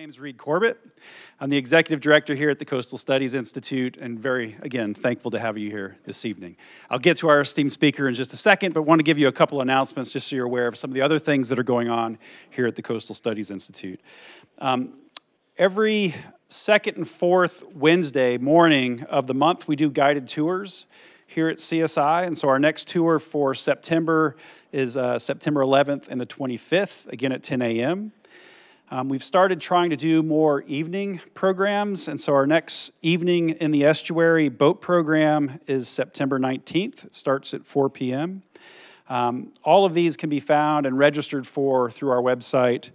name's Reed Corbett. I'm the Executive Director here at the Coastal Studies Institute and very, again, thankful to have you here this evening. I'll get to our esteemed speaker in just a second, but want to give you a couple announcements just so you're aware of some of the other things that are going on here at the Coastal Studies Institute. Every second and fourth Wednesday morning of the month, we do guided tours here at CSI, and so our next tour for September is September 11th and the 25th, again at 10 a.m. We've started trying to do more evening programs, and so our next evening in the estuary boat program is September 19th. It starts at 4 p.m. All of these can be found and registered for through our website,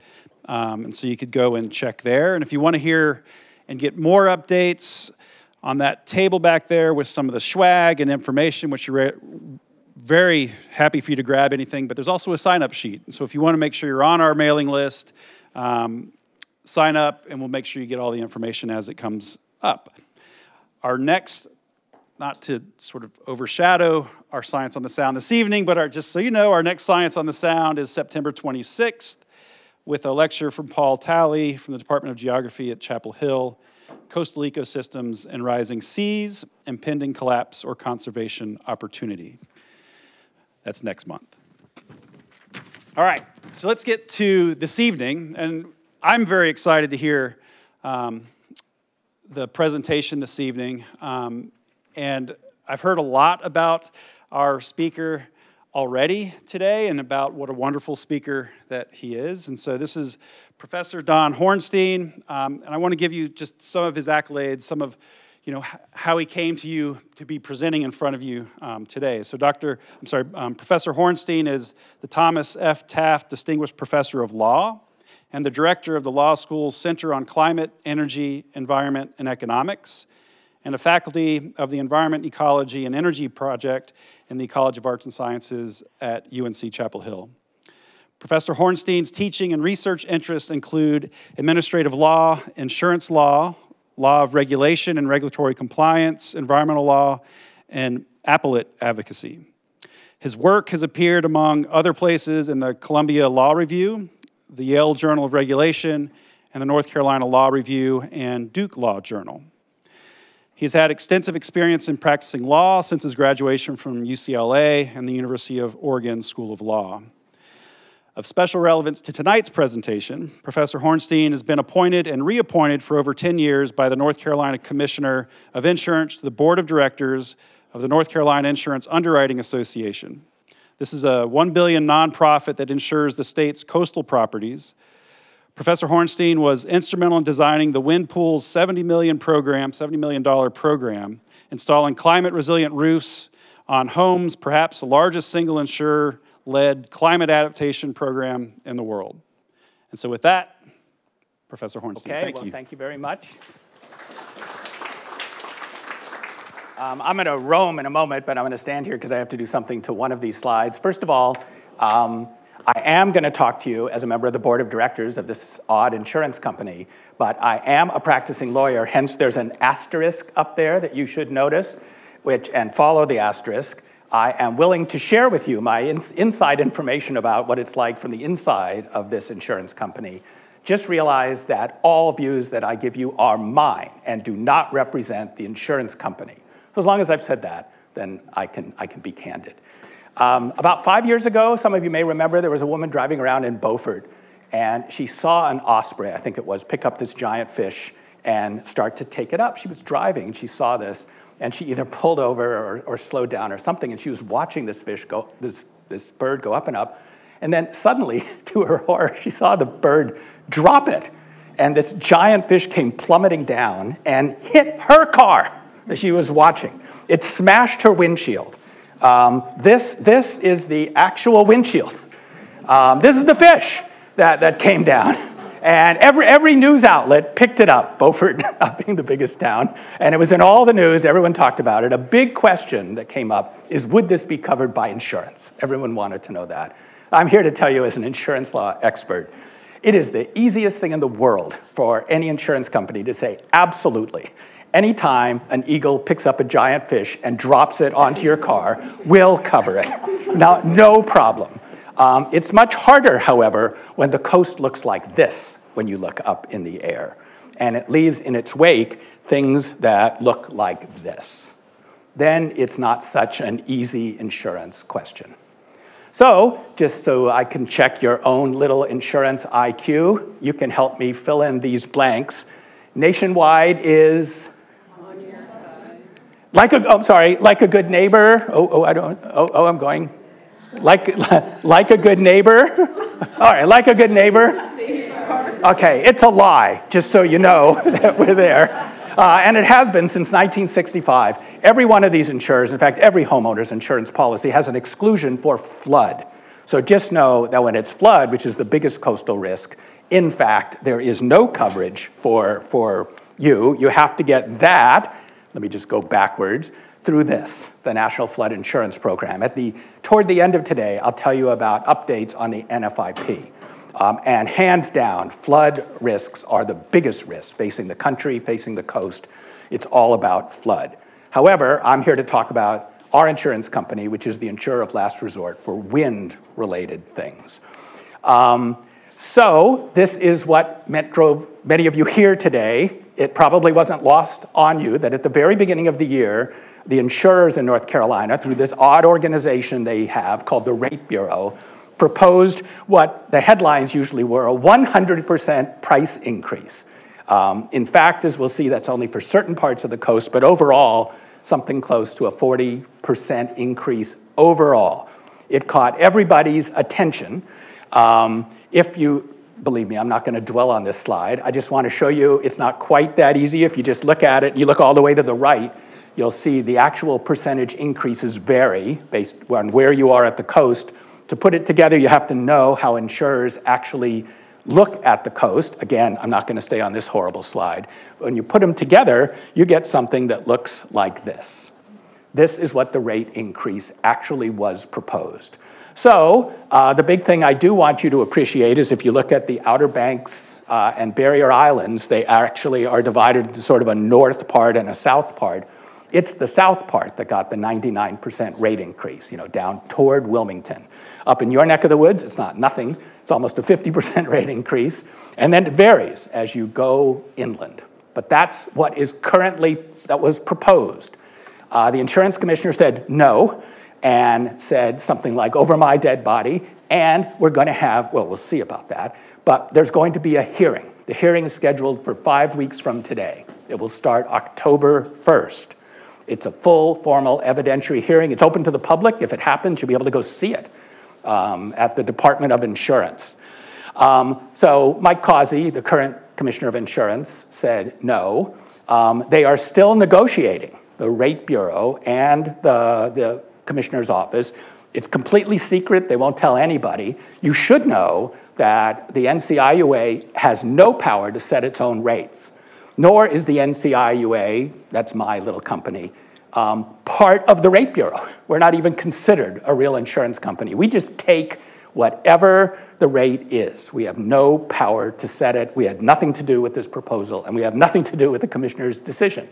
and so you could go and check there. And if you want to hear and get more updates on that table back there with some of the swag and information, which you're very happy for you to grab anything, but there's also a sign-up sheet. So if you want to make sure you're on our mailing list, sign up and we'll make sure you get all the information as it comes up. Our next, not to sort of overshadow our Science on the Sound this evening, but just so you know, our next Science on the Sound is September 26th with a lecture from Paul Talley from the Department of Geography at Chapel Hill, Coastal Ecosystems and Rising Seas, Impending Collapse or Conservation Opportunity. That's next month. All right, so let's get to this evening, and I'm very excited to hear the presentation this evening, and I've heard a lot about our speaker already today and about what a wonderful speaker that he is, and so this is Professor Don Hornstein, and I want to give you just some of his accolades, some of how he came to you to be presenting in front of you today. So Professor Hornstein is the Thomas F. Taft Distinguished Professor of Law and the Director of the Law School's Center on Climate, Energy, Environment, and Economics, and a faculty of the Environment, Ecology, and Energy Project in the College of Arts and Sciences at UNC-Chapel Hill. Professor Hornstein's teaching and research interests include administrative law, insurance law, law of regulation and regulatory compliance, environmental law, and appellate advocacy. His work has appeared, among other places, in the Columbia Law Review, the Yale Journal of Regulation, and the North Carolina Law Review and Duke Law Journal. He's had extensive experience in practicing law since his graduation from UCLA and the University of Oregon School of Law. Of special relevance to tonight's presentation, Professor Hornstein has been appointed and reappointed for over 10 years by the North Carolina Commissioner of Insurance to the Board of Directors of the North Carolina Insurance Underwriting Association. This is a $1 billion nonprofit that insures the state's coastal properties. Professor Hornstein was instrumental in designing the Wind Pool's $70 million program, installing climate-resilient roofs on homes, perhaps the largest single insurer-led climate adaptation program in the world. And so with that, Professor Hornstein, thank you. Thank you very much. I'm going to roam in a moment, but I'm going to stand here because I have to do something to one of these slides. First of all, I am going to talk to you as a member of the board of directors of this odd insurance company, but I am a practicing lawyer, hence there's an asterisk up there that you should notice, and follow the asterisk. I am willing to share with you my inside information about what it's like from the inside of this insurance company. Just realize that all views that I give you are mine and do not represent the insurance company. So as long as I've said that, then I can be candid. About 5 years ago, some of you may remember, there was a woman driving around in Beaufort, and she saw an osprey, I think it was, pick up this giant fish and start to take it up. She was driving, and she saw this, and she either pulled over or slowed down or something, and she was watching this fish go, this bird go up and up, and then suddenly, to her horror, she saw the bird drop it, and this giant fish came plummeting down and hit her car that she was watching. It smashed her windshield. This is the actual windshield. This is the fish that came down. And every news outlet picked it up, Beaufort not being the biggest town. And it was in all the news, everyone talked about it. A big question that came up is, would this be covered by insurance? Everyone wanted to know that. I'm here to tell you as an insurance law expert, it is the easiest thing in the world for any insurance company to say, absolutely. Anytime an eagle picks up a giant fish and drops it onto your car, we'll cover it. Now, no problem. It's much harder, however, when the coast looks like this. when you look up in the air. And it leaves in its wake things that look like this. Then it's not such an easy insurance question. So, just so I can check your own little insurance IQ, you can help me fill in these blanks. Nationwide is like a good neighbor. I'm going. Like a good neighbor. All right, like a good neighbor. Okay, it's a lie, just so you know that we're there. And it has been since 1965. Every one of these insurers, in fact, every homeowner's insurance policy has an exclusion for flood. So just know that when it's flood, which is the biggest coastal risk, in fact, there is no coverage for you. You have to get that, let me just go backwards, through this, the National Flood Insurance Program. Toward the end of today, I'll tell you about updates on the NFIP. And hands down, flood risks are the biggest risks facing the country, facing the coast. It's all about flood. However, I'm here to talk about our insurance company, which is the insurer of last resort for wind-related things. So this is what drove many of you here today. It probably wasn't lost on you that at the very beginning of the year, the insurers in North Carolina, through this odd organization they have called the Rate Bureau, proposed what the headlines usually were, a 100% price increase. In fact, as we'll see, that's only for certain parts of the coast, but overall, something close to a 40% increase overall. It caught everybody's attention. Believe me, I'm not going to dwell on this slide. I just want to show you it's not quite that easy. If you just look at it, you look all the way to the right, you'll see the actual percentage increases vary based on where you are at the coast. To put it together, you have to know how insurers actually look at the coast. Again, I'm not going to stay on this horrible slide. When you put them together, you get something that looks like this. This is what the rate increase actually was proposed. So the big thing I do want you to appreciate is if you look at the Outer Banks and Barrier Islands, they actually are divided into sort of a north part and a south part. It's the south part that got the 99% rate increase, down toward Wilmington. Up in your neck of the woods, it's not nothing. It's almost a 50% rate increase. And then it varies as you go inland. But that's what that was proposed. The insurance commissioner said no, and said something like, over my dead body, and we're going to have, well, we'll see about that, but there's going to be a hearing. The hearing is scheduled for 5 weeks from today. It will start October 1st. It's a full, formal, evidentiary hearing. It's open to the public. If it happens, you'll be able to go see it at the Department of Insurance. So Mike Causey, the current Commissioner of Insurance, said no. They are still negotiating, the Rate Bureau and the Commissioner's office. It's completely secret. They won't tell anybody. You should know that the NCIUA has no power to set its own rates, nor is the NCIUA, that's my little company, part of the Rate Bureau. We're not even considered a real insurance company. We just take whatever the rate is. We have no power to set it. We had nothing to do with this proposal, and we have nothing to do with the Commissioner's decision.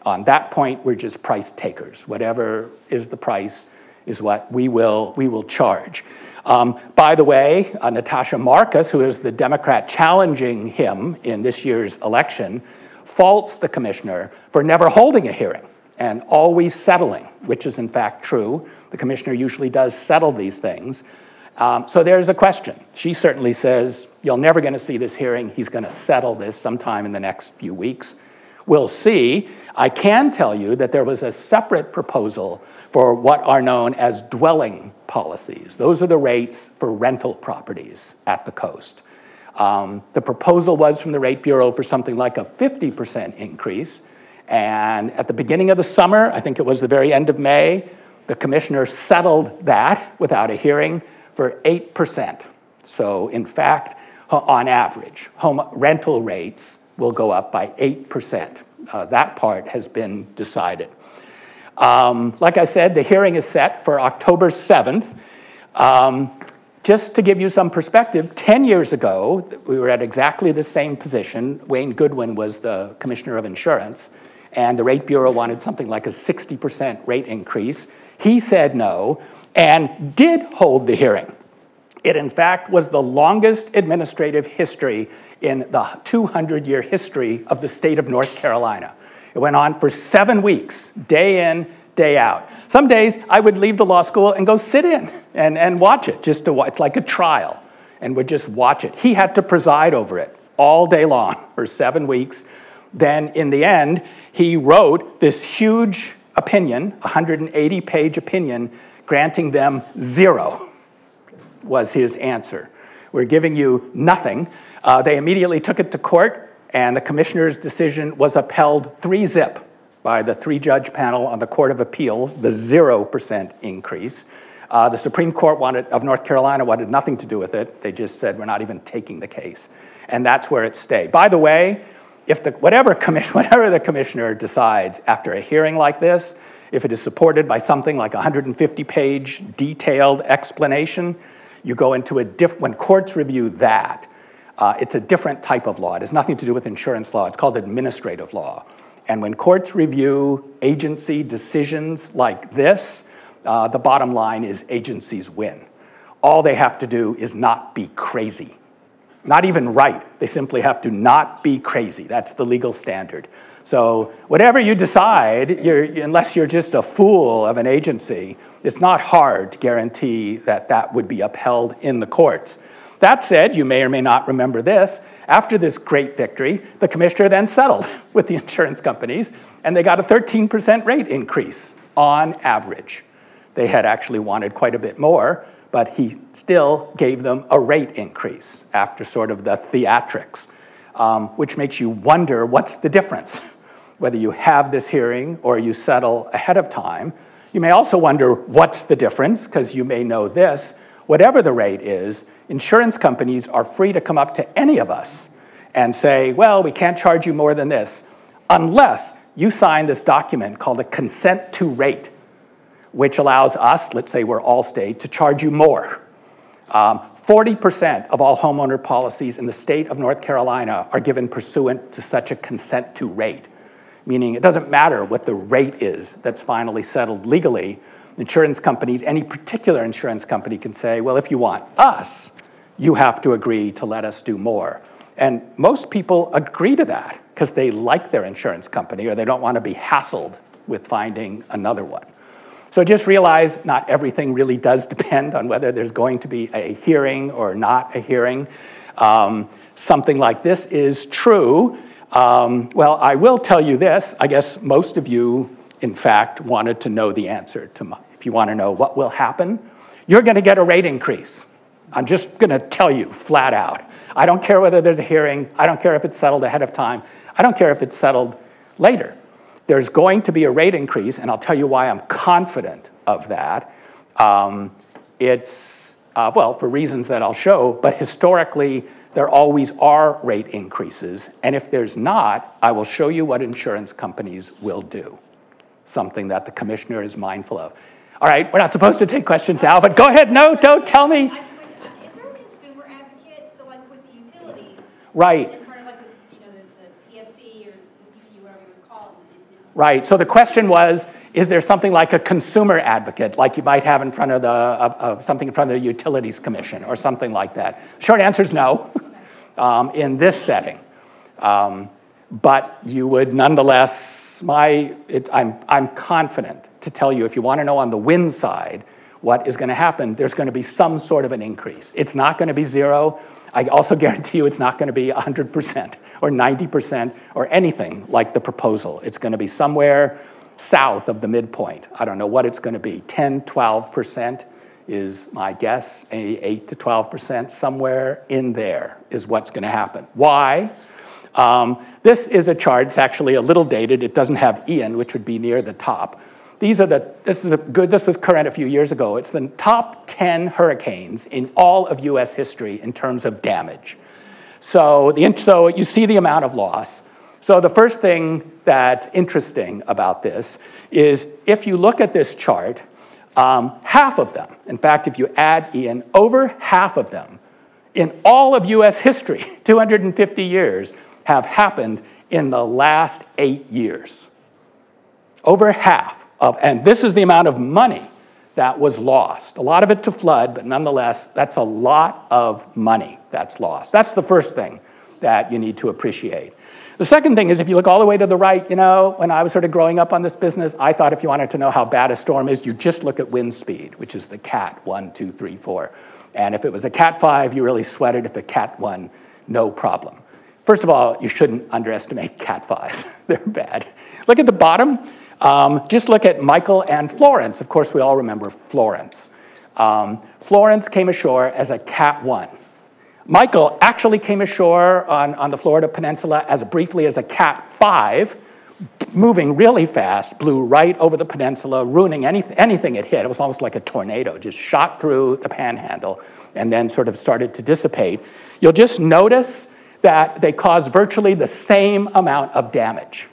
On that point, we're just price takers. Whatever is the price is what we will charge. By the way, Natasha Marcus, who is the Democrat challenging him in this year's election, faults the commissioner for never holding a hearing and always settling, which is in fact true. The commissioner usually does settle these things. So there's a question. She certainly says, you're never going to see this hearing. He's going to settle this sometime in the next few weeks. We'll see. I can tell you that there was a separate proposal for what are known as dwelling policies. Those are the rates for rental properties at the coast. The proposal was from the Rate Bureau for something like a 50% increase. And at the beginning of the summer, I think it was the very end of May, the commissioner settled that without a hearing for 8%. So in fact, on average, home rental rates will go up by 8%. That part has been decided. Like I said, the hearing is set for October 7th. Just to give you some perspective, 10 years ago, we were at exactly the same position. Wayne Goodwin was the Commissioner of Insurance, and the Rate Bureau wanted something like a 60% rate increase. He said no and did hold the hearing. It, in fact, was the longest administrative history in the 200-year history of the state of North Carolina. It went on for 7 weeks, day in, day out. Some days I would leave the law school and go sit in and watch it, just to watch. It's like a trial, and would just watch it. He had to preside over it all day long for 7 weeks. Then, in the end, he wrote this huge opinion, 180-page opinion, granting them 0 was his answer. We're giving you nothing. They immediately took it to court, and the commissioner's decision was upheld 3-zip by the 3-judge panel on the Court of Appeals, the 0% increase. The Supreme Court of North Carolina wanted nothing to do with it. They just said, we're not even taking the case. And that's where it stayed. By the way, if whatever the commissioner decides after a hearing like this, if it is supported by something like a 150-page detailed explanation, you go into when courts review that, it's a different type of law. It has nothing to do with insurance law. It's called administrative law. And when courts review agency decisions like this, the bottom line is agencies win. All they have to do is not be crazy. Not even right. They simply have to not be crazy. That's the legal standard. So whatever you decide, unless you're just a fool of an agency, it's not hard to guarantee that that would be upheld in the courts. That said, you may or may not remember this. After this great victory, the commissioner then settled with the insurance companies, and they got a 13% rate increase on average. They had actually wanted quite a bit more, but he still gave them a rate increase after sort of the theatrics, which makes you wonder what's the difference, whether you have this hearing or you settle ahead of time. You may also wonder what's the difference, because you may know this. Whatever the rate is, insurance companies are free to come up to any of us and say, well, we can't charge you more than this, unless you sign this document called a consent to rate, which allows us, let's say we're Allstate, to charge you more. 40% of all homeowner policies in the state of North Carolina are given pursuant to such a consent to rate, meaning it doesn't matter what the rate is that's finally settled legally. Insurance companies, any particular insurance company can say, well, if you want us, you have to agree to let us do more. And most people agree to that because they like their insurance company or they don't want to be hassled with finding another one. So just realize not everything really does depend on whether there's going to be a hearing or not a hearing. Something like this is true. Well, I will tell you this. I guess most of you, in fact, wanted to know the answer to if you want to know what will happen, you're going to get a rate increase. I'm just going to tell you flat out. I don't care whether there's a hearing. I don't care if it's settled ahead of time. I don't care if it's settled later. There's going to be a rate increase, and I'll tell you why I'm confident of that. Well, for reasons that I'll show, but historically, there always are rate increases. And if there's not, I will show you what insurance companies will do, something that the commissioner is mindful of. All right, we're not supposed to take questions now, but go ahead. No, don't tell me. Is there a consumer advocate? So like with the utilities, right. In front of like the PSC or the CPU, whatever you would call it. Right, so the question was, is there something like a consumer advocate, like you might have in front of the, something in front of the Utilities Commission or something like that? Short answer is no, in this setting. But you would nonetheless, I'm confident to tell you, if you want to know on the win side what is going to happen, there's going to be some sort of an increase. It's not going to be 0. I also guarantee you it's not going to be 100% or 90% or anything like the proposal. It's going to be somewhere south of the midpoint. I don't know what it's going to be. 10, 12% is my guess. 8 to 12%, somewhere in there is what's going to happen. Why? This is a chart. It's actually a little dated. It doesn't have Ian, which would be near the top. This was current a few years ago. It's the top 10 hurricanes in all of US history in terms of damage. So you see the amount of loss. So the first thing that's interesting about this is if you look at this chart, half of them, in fact, if you add Ian, over half of them in all of US history, 250 years, have happened in the last 8 years. Over half of, and this is the amount of money that was lost. A lot of it to flood, but nonetheless, that's a lot of money that's lost. That's the first thing that you need to appreciate. The second thing is, if you look all the way to the right, you know, when I was sort of growing up on this business, I thought if you wanted to know how bad a storm is, you just look at wind speed, which is the Cat 1, 2, 3, 4. And if it was a Cat 5, you really sweated. If a Cat 1, no problem. First of all, you shouldn't underestimate Cat 5s. They're bad. Look at the bottom. Just look at Michael and Florence. Of course, we all remember Florence. Florence came ashore as a Cat 1. Michael actually came ashore on the Florida Peninsula as briefly as a Cat 5, moving really fast, blew right over the peninsula, ruining anything it hit. It was almost like a tornado, just shot through the panhandle and then sort of started to dissipate. You'll just notice that they caused virtually the same amount of damage.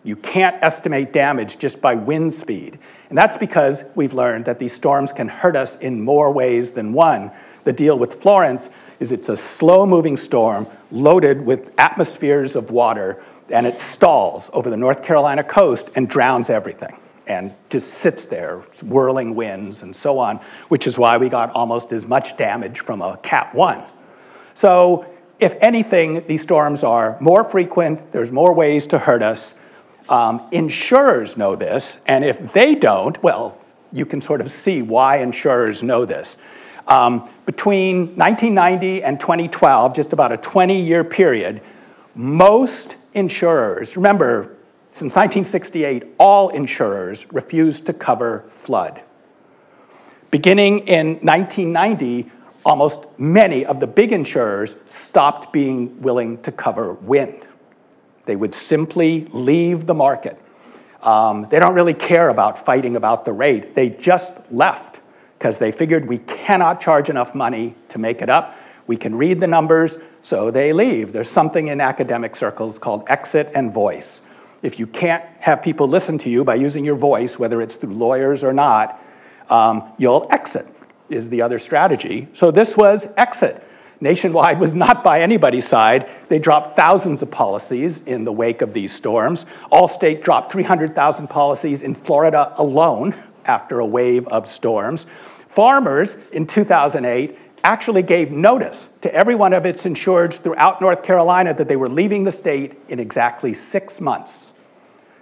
You can't estimate damage just by wind speed. And that's because we've learned that these storms can hurt us in more ways than one. The deal with Florence is it's a slow-moving storm loaded with atmospheres of water, and it stalls over the North Carolina coast and drowns everything and just sits there, whirling winds and so on, which is why we got almost as much damage from a Cat 1. So if anything, these storms are more frequent, there's more ways to hurt us. Insurers know this, and if they don't, well, you can sort of see why insurers know this. Between 1990 and 2012, just about a 20-year period, most insurers, remember, since 1968, all insurers refused to cover flood. Beginning in 1990, almost many of the big insurers stopped being willing to cover wind. They would simply leave the market. They don't really care about fighting about the rate. They just left because they figured we cannot charge enough money to make it up. We can read the numbers, so they leave. There's something in academic circles called exit and voice. If you can't have people listen to you by using your voice, whether it's through lawyers or not, you'll exit, is the other strategy. So this was exit. Nationwide was not by anybody's side. They dropped thousands of policies in the wake of these storms. Allstate dropped 300,000 policies in Florida alone after a wave of storms. Farmers in 2008 actually gave notice to every one of its insureds throughout North Carolina that they were leaving the state in exactly 6 months,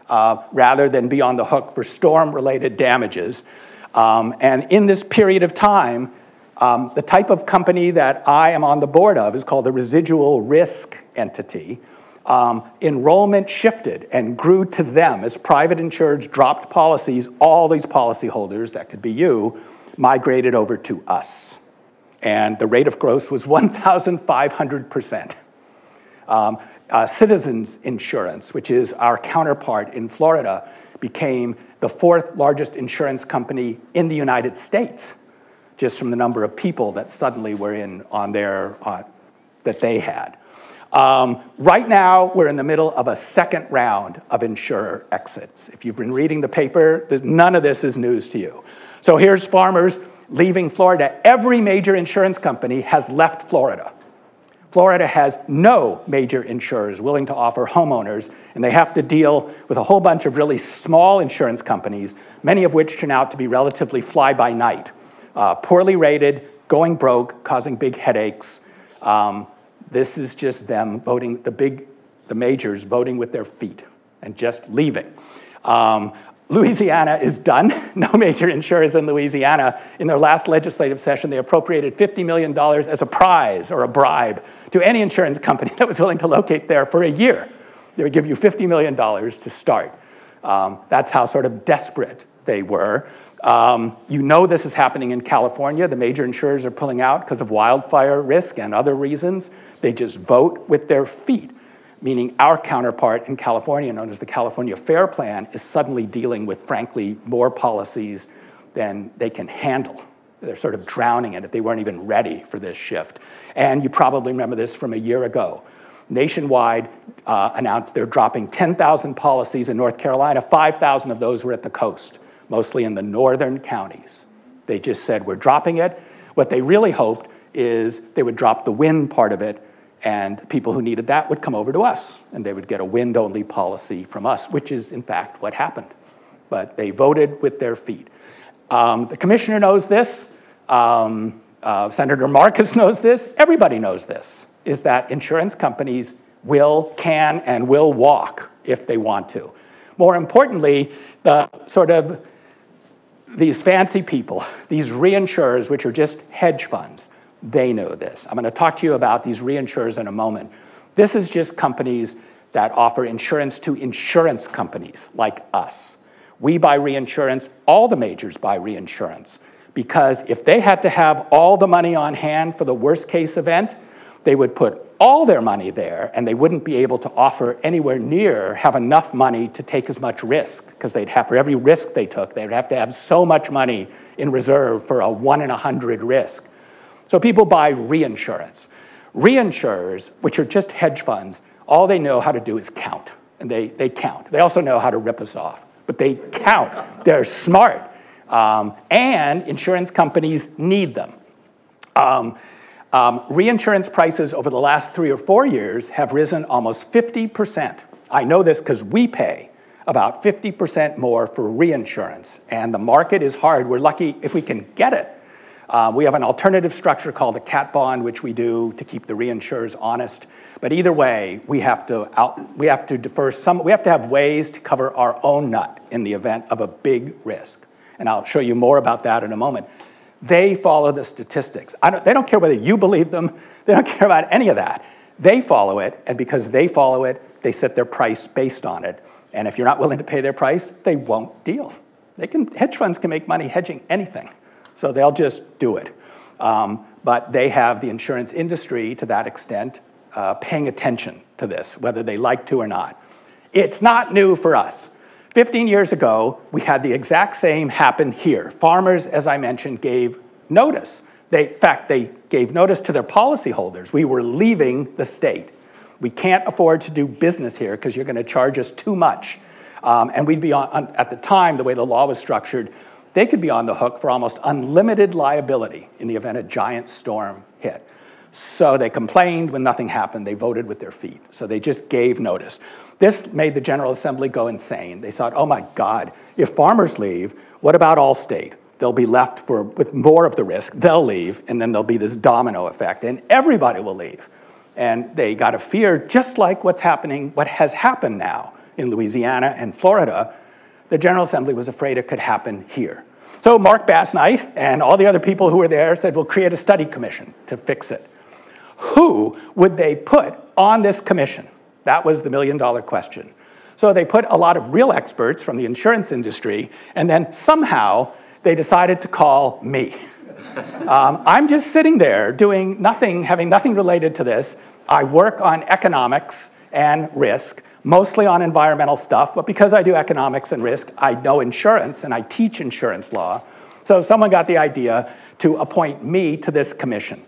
rather than be on the hook for storm-related damages. And in this period of time, the type of company that I am on the board of is called a residual risk entity. Enrollment shifted and grew to them as private insurers dropped policies. All these policyholders, that could be you, migrated over to us. And the rate of growth was 1,500%. Citizens Insurance, which is our counterpart in Florida, became the 4th largest insurance company in the United States, just from the number of people that suddenly were in on their, that they had. Right now, we're in the middle of a second round of insurer exits. If you've been reading the paper, none of this is news to you. So here's Farmers leaving Florida. Every major insurance company has left Florida. Florida has no major insurers willing to offer homeowners, and they have to deal with a whole bunch of really small insurance companies, many of which turn out to be relatively fly-by-night. Poorly rated, going broke, causing big headaches. This is just them voting, the majors voting with their feet and just leaving. Louisiana is done. No major insurers in Louisiana. In their last legislative session, they appropriated $50 million as a prize or a bribe to any insurance company that was willing to locate there for a year. They would give you $50 million to start. That's how sort of desperate they were. You know this is happening in California. The major insurers are pulling out because of wildfire risk and other reasons. They just vote with their feet, meaning our counterpart in California, known as the California Fair Plan, is suddenly dealing with, frankly, more policies than they can handle. They're sort of drowning in it. They weren't even ready for this shift. And you probably remember this from a year ago. Nationwide announced they're dropping 10,000 policies in North Carolina. 5,000 of those were at the coast, mostly in the northern counties. They just said, we're dropping it. What they really hoped is they would drop the wind part of it, and people who needed that would come over to us, and they would get a wind-only policy from us, which is, in fact, what happened. But they voted with their feet. The commissioner knows this. Senator Marcus knows this. Everybody knows this, is that insurance companies can and will walk if they want to. More importantly, these fancy people, these reinsurers, which are just hedge funds, they know this. I'm going to talk to you about these reinsurers in a moment. This is just companies that offer insurance to insurance companies like us. We buy reinsurance, all the majors buy reinsurance, because if they had to have all the money on hand for the worst case event, they would put all their money there, and they wouldn't be able to offer anywhere near have enough money to take as much risk, because they'd have, for every risk they took, they'd have to have so much money in reserve for a 1 in 100 risk. So people buy reinsurance. Reinsurers, which are just hedge funds, all they know how to do is count, and they count. They also know how to rip us off, but they count. They're smart, and insurance companies need them. Reinsurance prices over the last 3 or 4 years have risen almost 50%. I know this because we pay about 50% more for reinsurance, and the market is hard. We're lucky if we can get it. We have an alternative structure called a cat bond, which we do to keep the reinsurers honest. But either way, we have to defer some. We have to have ways to cover our own nut in the event of a big risk, and I'll show you more about that in a moment. They follow the statistics. They don't care whether you believe them. They don't care about any of that. They follow it, and because they follow it, they set their price based on it. And if you're not willing to pay their price, they won't deal. Hedge funds can make money hedging anything, so they'll just do it. But they have the insurance industry, to that extent, paying attention to this, whether they like to or not. It's not new for us. 15 years ago, we had the exact same happen here. Farmers, as I mentioned, gave notice. In fact, they gave notice to their policyholders. We were leaving the state. We can't afford to do business here because you're going to charge us too much. And we'd be at the time, the way the law was structured, they could be on the hook for almost unlimited liability in the event a giant storm hit. So they complained. When nothing happened, they voted with their feet. So they just gave notice. This made the General Assembly go insane. They thought, oh my God, if farmers leave, what about Allstate? They'll be left with more of the risk. They'll leave, and then there'll be this domino effect, and everybody will leave. And they got a fear, just like what has happened now in Louisiana and Florida. The General Assembly was afraid it could happen here. So Mark Bass-Knight and all the other people who were there said, we'll create a study commission to fix it. Who would they put on this commission? That was the million-dollar question. So they put a lot of real experts from the insurance industry, and then somehow they decided to call me. I'm just sitting there doing nothing, having nothing related to this. I work on economics and risk, mostly on environmental stuff, but because I do economics and risk, I know insurance, and I teach insurance law. So someone got the idea to appoint me to this commission.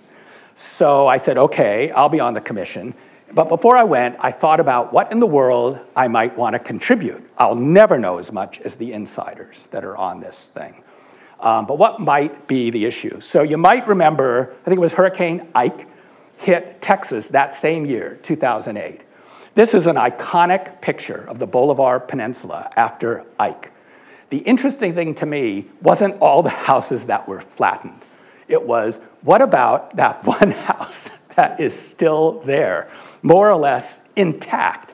So I said, okay, I'll be on the commission. But before I went, I thought about what in the world I might want to contribute. I'll never know as much as the insiders that are on this thing. But what might be the issue? So you might remember, I think it was Hurricane Ike hit Texas that same year, 2008. This is an iconic picture of the Bolivar Peninsula after Ike. The interesting thing to me wasn't all the houses that were flattened. It was, what about that one house that is still there, more or less intact?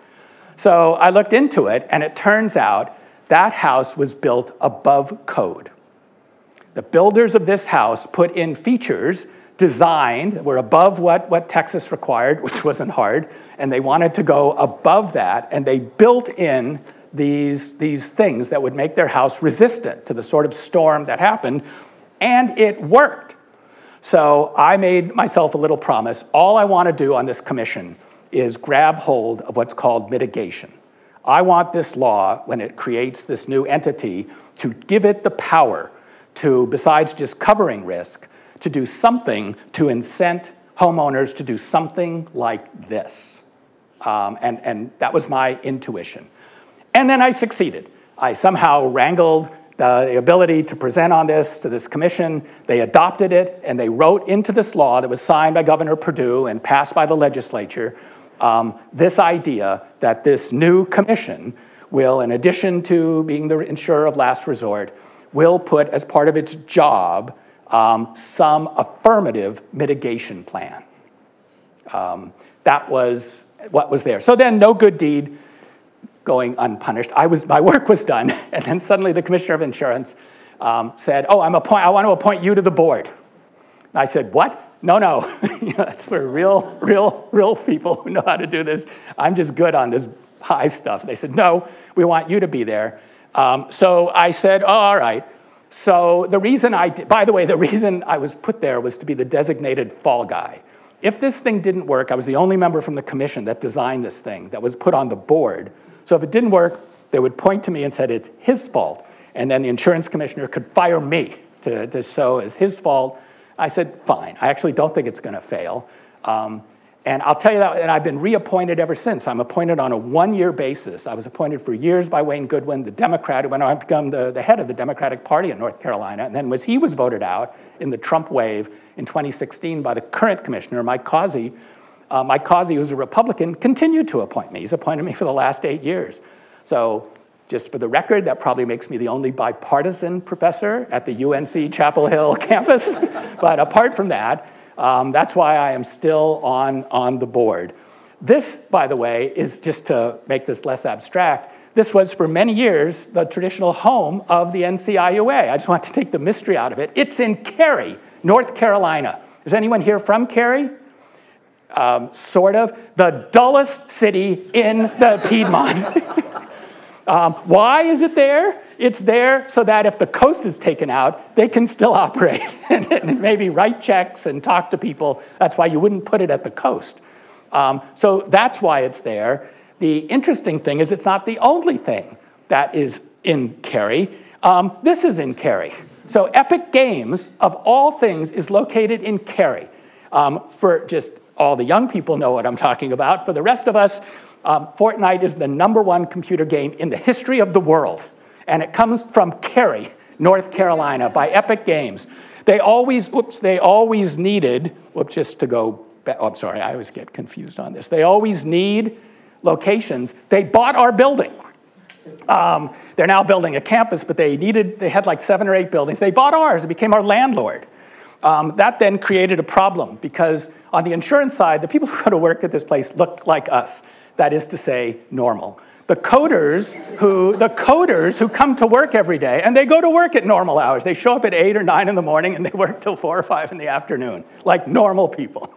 So I looked into it, and it turns out that house was built above code. The builders of this house put in features designed, were above what Texas required, which wasn't hard, and they wanted to go above that, and they built in these things that would make their house resistant to the sort of storm that happened, and it worked. So I made myself a little promise. All I want to do on this commission is grab hold of what's called mitigation. I want this law, when it creates this new entity, to give it the power to, besides just covering risk, to do something to incent homeowners to do something like this. And that was my intuition. And then I succeeded. I somehow wrangled the ability to present on this to this commission. They adopted it, and they wrote into this law that was signed by Governor Perdue and passed by the legislature this idea that this new commission will, in addition to being the insurer of last resort, will put as part of its job some affirmative mitigation plan. That was what was there. So then no good deed going unpunished. My work was done, and then suddenly the Commissioner of Insurance said, oh, I want to appoint you to the board. And I said, what? No. That's for real people who know how to do this. I'm just good on this high stuff. They said, no, we want you to be there. So I said, oh, all right. So the reason by the way, the reason I was put there was to be the designated fall guy. If this thing didn't work, I was the only member from the commission that designed this thing that was put on the board. So if it didn't work, they would point to me and said it's his fault. And then the insurance commissioner could fire me to show as his fault. I said, fine. I actually don't think it's going to fail. And I'll tell you that, and I've been reappointed ever since. I'm appointed on a one-year basis. I was appointed for years by Wayne Goodwin, the Democrat, who went on to become the head of the Democratic Party in North Carolina. And then he was voted out in the Trump wave in 2016 by the current commissioner, Mike Causey. Mike Causey, who's a Republican, continued to appoint me. He's appointed me for the last 8 years. So just for the record, that probably makes me the only bipartisan professor at the UNC-Chapel Hill campus. But apart from that, that's why I am still on the board. This, by the way, is just to make this less abstract. This was, for many years, the traditional home of the NCIUA. I just want to take the mystery out of it. It's in Cary, North Carolina. Is anyone here from Cary? Sort of. The dullest city in the Piedmont. Why is it there? It's there so that if the coast is taken out, they can still operate and maybe write checks and talk to people. That's why you wouldn't put it at the coast. So that's why it's there. The interesting thing is it's not the only thing that is in Cary. This is in Cary. So Epic Games, of all things, is located in Cary. For just all the young people know what I'm talking about. For the rest of us, Fortnite is the #1 computer game in the history of the world. And it comes from Cary, North Carolina, by Epic Games. They always needed, just to go back, I'm sorry, I always get confused on this. They always need locations. They bought our building. They're now building a campus, but they had like 7 or 8 buildings. They bought ours, it became our landlord. That then created a problem because on the insurance side, the people who go to work at this place look like us. That is to say, normal. The coders who come to work every day, and they go to work at normal hours. They show up at 8 or 9 in the morning, and they work till 4 or 5 in the afternoon, like normal people.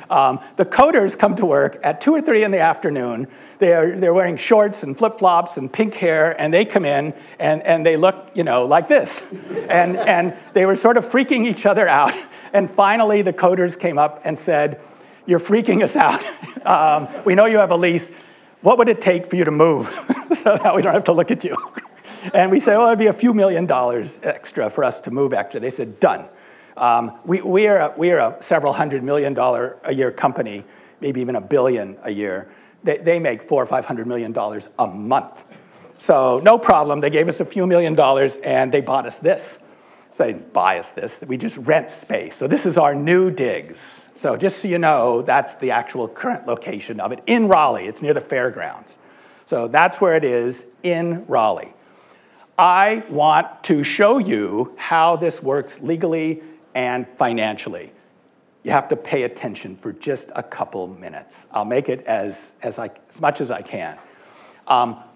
The coders come to work at 2 or 3 in the afternoon. They're wearing shorts and flip-flops and pink hair, and they come in, and they look, like this. And they were sort of freaking each other out. And finally, the coders came up and said, "You're freaking us out. We know you have a lease. What would it take for you to move so that we don't have to look at you?" And we said, well, it'd be a few $1 million extra for us to move, actually. They said, done. We are a several $100 million a year company, maybe even $1 billion a year. They make $400 or $500 million a month. So no problem. They gave us a few $1 million, and they bought us this. So they didn't buy us this. We just rent space. So this is our new digs. So just so you know, that's the actual current location of it in Raleigh. It's near the fairgrounds. So that's where it is in Raleigh. I want to show you how this works legally and financially. You have to pay attention for just a couple minutes. I'll make it as much as I can.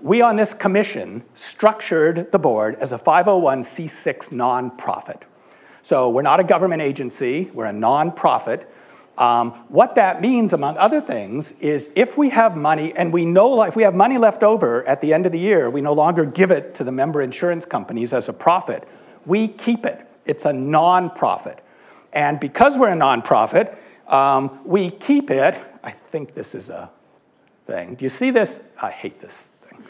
We on this commission structured the board as a 501c6 nonprofit. So we're not a government agency, we're a nonprofit. What that means, among other things, is if we have money, and we know if we have money left over at the end of the year, we no longer give it to the member insurance companies as a profit. We keep it. It's a nonprofit. And because we're a nonprofit, we keep it. I think this is a thing. Do you see this? I hate this thing.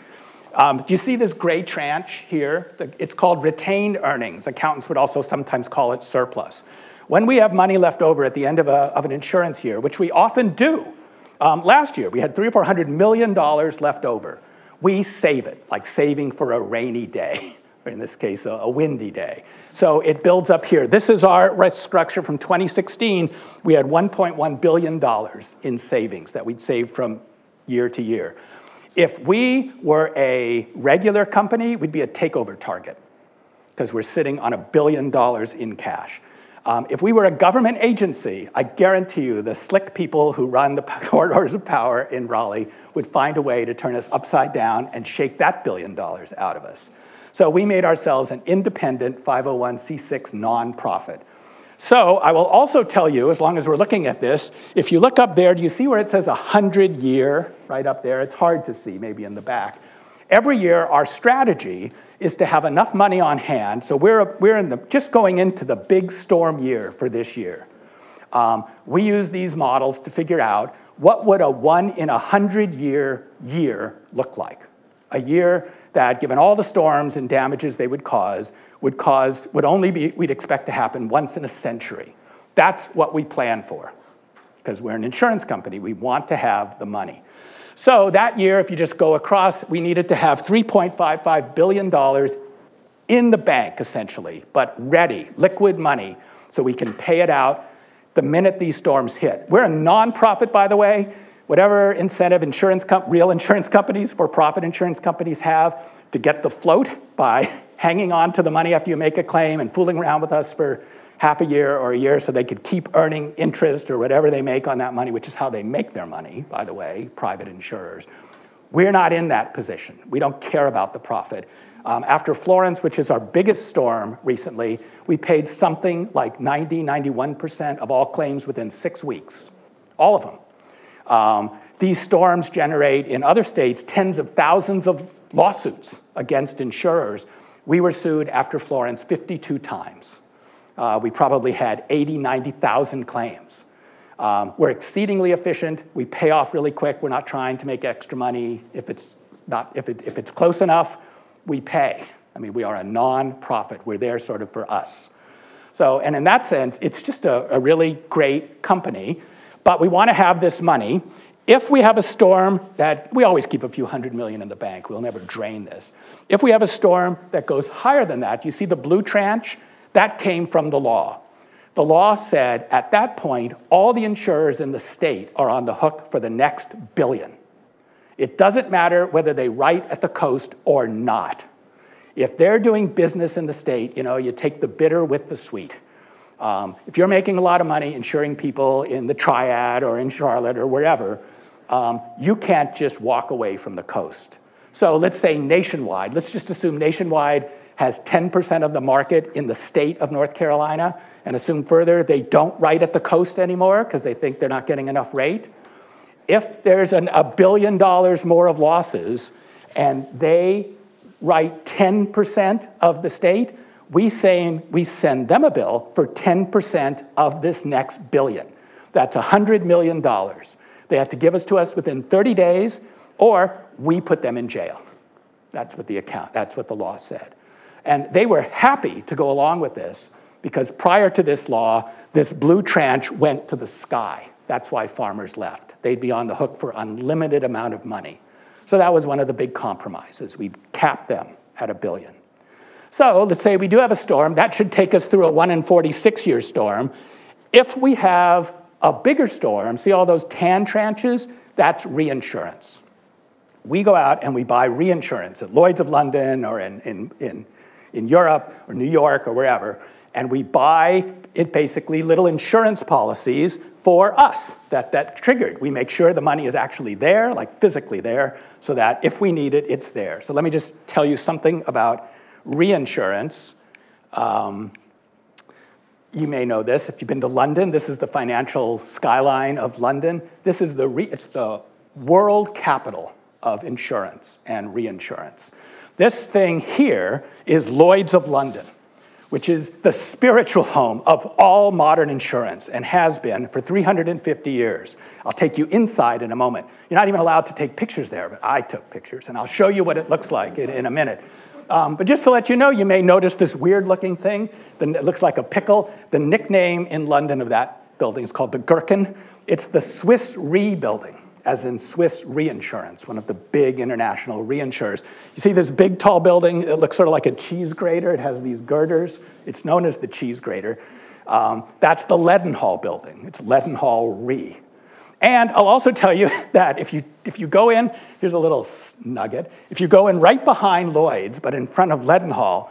Do you see this gray tranche here? It's called retained earnings. Accountants would also sometimes call it surplus. When we have money left over at the end of an insurance year, which we often do, last year we had $300 or $400 million left over. We save it, like saving for a rainy day, or in this case, a windy day. So it builds up here. This is our risk structure from 2016. We had $1.1 billion in savings that we'd save from year to year. If we were a regular company, we'd be a takeover target, because we're sitting on $1 billion in cash. If we were a government agency, I guarantee you the slick people who run the corridors of power in Raleigh would find a way to turn us upside down and shake that $1 billion out of us. So we made ourselves an independent 501c6 nonprofit. So I will also tell you, as long as we're looking at this, if you look up there, do you see where it says 100-year right up there? It's hard to see, maybe in the back. Every year, our strategy is to have enough money on hand. So we're just going into the big storm year for this year. We use these models to figure out what would a 1 in 100-year year look like. A year that, given all the storms and damages they would cause, would only be, we'd expect to happen once in a century. That's what we plan for, because we're an insurance company. We want to have the money. So that year, if you just go across, we needed to have $3.55 billion in the bank, essentially, but ready, liquid money, so we can pay it out the minute these storms hit. We're a nonprofit, by the way. Whatever incentive real insurance companies, for-profit insurance companies have to get the float by hanging on to the money after you make a claim and fooling around with us for half a year or a year so they could keep earning interest or whatever they make on that money, which is how they make their money, by the way, private insurers. We're not in that position. We don't care about the profit. After Florence, which is our biggest storm recently, we paid something like 90, 91% of all claims within 6 weeks, all of them. These storms generate, in other states, tens of thousands of lawsuits against insurers. We were sued after Florence 52 times. We probably had 80, 90,000 claims. We're exceedingly efficient. We pay off really quick. We're not trying to make extra money. If it's close enough, we pay. I mean, we are a non-profit. We're there sort of for us. So, and in that sense, it's just a really great company. But we want to have this money. If we have a storm that, we always keep a few $100 million in the bank. We'll never drain this. If we have a storm that goes higher than that, you see the blue tranche? That came from the law. The law said, at that point, all the insurers in the state are on the hook for the next $1 billion. It doesn't matter whether they write at the coast or not. If they're doing business in the state, you take the bitter with the sweet. If you're making a lot of money insuring people in the Triad or in Charlotte or wherever, you can't just walk away from the coast. So let's say nationwide. Let's just assume nationwide has 10% of the market in the state of North Carolina, and assume further they don't write at the coast anymore because they think they're not getting enough rate. If there's $1 billion more of losses and they write 10% of the state, we send them a bill for 10% of this next $1 billion. That's $100 million. They have to give us to us within 30 days, or we put them in jail. That's what the law said. And they were happy to go along with this because prior to this law, this blue tranche went to the sky. That's why farmers left. They'd be on the hook for unlimited amount of money. So that was one of the big compromises. We capped them at $1 billion. So let's say we do have a storm. That should take us through a 1 in 46-year storm. If we have a bigger storm, see all those tan tranches? That's reinsurance. We go out and we buy reinsurance at Lloyd's of London or in Europe or New York or wherever, and we buy it basically little insurance policies for us that triggered. We make sure the money is actually there, like physically there, so that if we need it, it's there. So let me just tell you something about reinsurance. You may know this. If you've been to London, this is the financial skyline of London. This is it's the world capital of insurance and reinsurance. This thing here is Lloyd's of London, which is the spiritual home of all modern insurance and has been for 350 years. I'll take you inside in a moment. You're not even allowed to take pictures there, but I took pictures, and I'll show you what it looks like in a minute. But just to let you know, you may notice this weird-looking thing that looks like a pickle. The nickname in London of that building is called the Gherkin. It's the Swiss Re building, as in Swiss Reinsurance, one of the big international reinsurers. You see this big, tall building? It looks sort of like a cheese grater. It has these girders. It's known as the cheese grater. That's the Leadenhall building. It's Leadenhall Re. And I'll also tell you that if you go in, here's a little nugget. If you go in right behind Lloyd's, but in front of Leadenhall,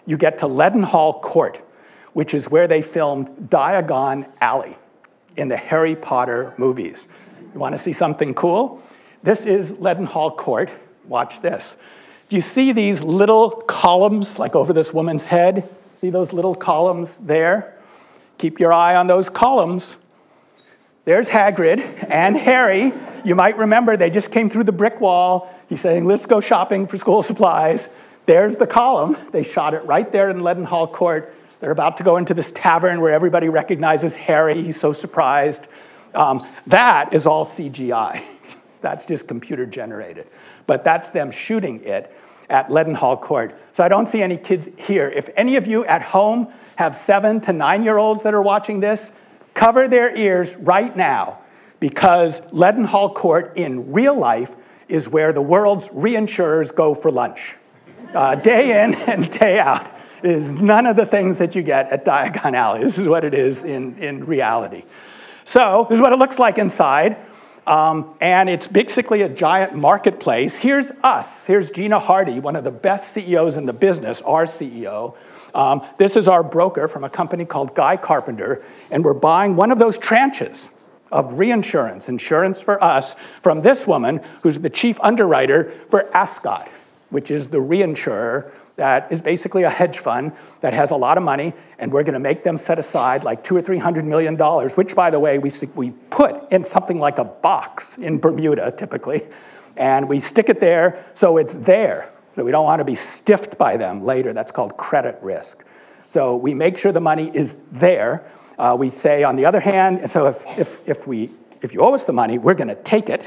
you get to Leadenhall Court, which is where they filmed Diagon Alley in the Harry Potter movies. You want to see something cool? This is Leadenhall Court. Watch this. Do you see these little columns like over this woman's head? See those little columns there? Keep your eye on those columns. There's Hagrid and Harry. You might remember they just came through the brick wall. He's saying, let's go shopping for school supplies. There's the column. They shot it right there in Leadenhall Court. They're about to go into this tavern where everybody recognizes Harry. He's so surprised. That is all CGI. That's just computer generated. But that's them shooting it at Leadenhall Court. So I don't see any kids here. If any of you at home have 7 to 9-year-olds that are watching this, cover their ears right now, because Leadenhall Court in real life is where the world's reinsurers go for lunch. Day in and day out. It is none of the things that you get at Diagon Alley. This is what it is in reality. So this is what it looks like inside. And it's basically a giant marketplace. Here's us. Here's Gina Hardy, one of the best CEOs in the business, our CEO. This is our broker from a company called Guy Carpenter, and we're buying one of those tranches of reinsurance, insurance for us, from this woman who's the chief underwriter for Ascot, which is the reinsurer that is basically a hedge fund that has a lot of money, and we're going to make them set aside like $200 or $300 million, which, by the way, we put in something like a box in Bermuda, typically, and we stick it there so it's there. So we don't want to be stiffed by them later. That's called credit risk. So we make sure the money is there. We say, on the other hand, so if you owe us the money, we're going to take it.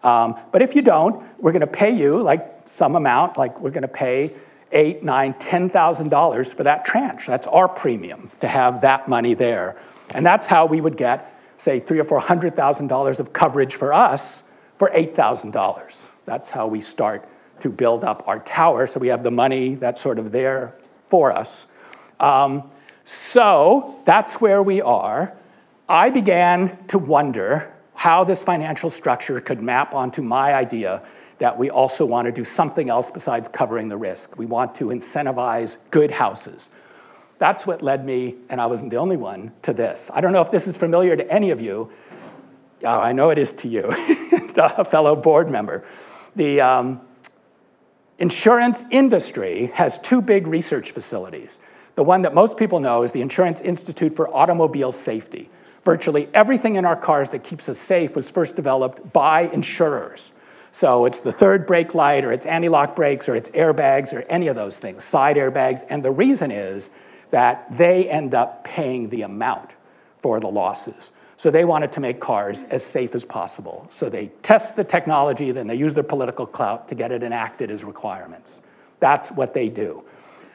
But if you don't, we're going to pay you like some amount, like we're going to pay $8,000, $9,000, $10,000 for that tranche. That's our premium to have that money there. And that's how we would get, say, $300,000 or $400,000 of coverage for us for $8,000. That's how we start to build up our tower, so we have the money that's sort of there for us. So that's where we are. I began to wonder how this financial structure could map onto my idea that we also want to do something else besides covering the risk. We want to incentivize good houses. That's what led me, and I wasn't the only one, to this. I don't know if this is familiar to any of you. Oh, I know it is to you, a fellow board member. The insurance industry has 2 big research facilities. The one that most people know is the Insurance Institute for Automobile Safety. Virtually everything in our cars that keeps us safe was first developed by insurers. So it's the third brake light, or it's anti-lock brakes, or it's airbags, or any of those things, side airbags. And the reason is that they end up paying the amount for the losses. So they wanted to make cars as safe as possible. So they test the technology, then they use their political clout to get it enacted as requirements. That's what they do.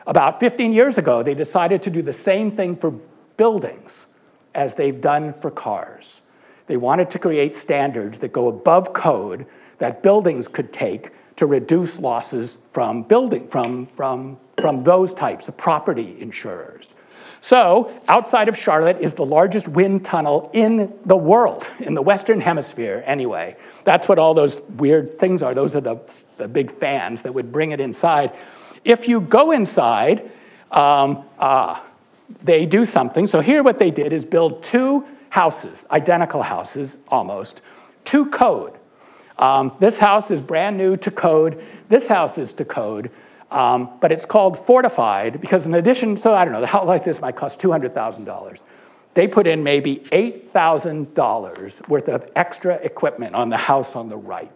About 15 years ago, they decided to do the same thing for buildings as they've done for cars. They wanted to create standards that go above code that buildings could take to reduce losses from those types of property insurers. So outside of Charlotte is the largest wind tunnel in the world, in the Western Hemisphere anyway. That's what all those weird things are. Those are the big fans that would bring it inside. If you go inside, they do something. So here what they did is build 2 houses, identical houses almost, to code. This house is brand new to code. This house is to code. But it's called fortified because in addition, so I don't know, the house like this might cost $200,000. They put in maybe $8,000 worth of extra equipment on the house on the right.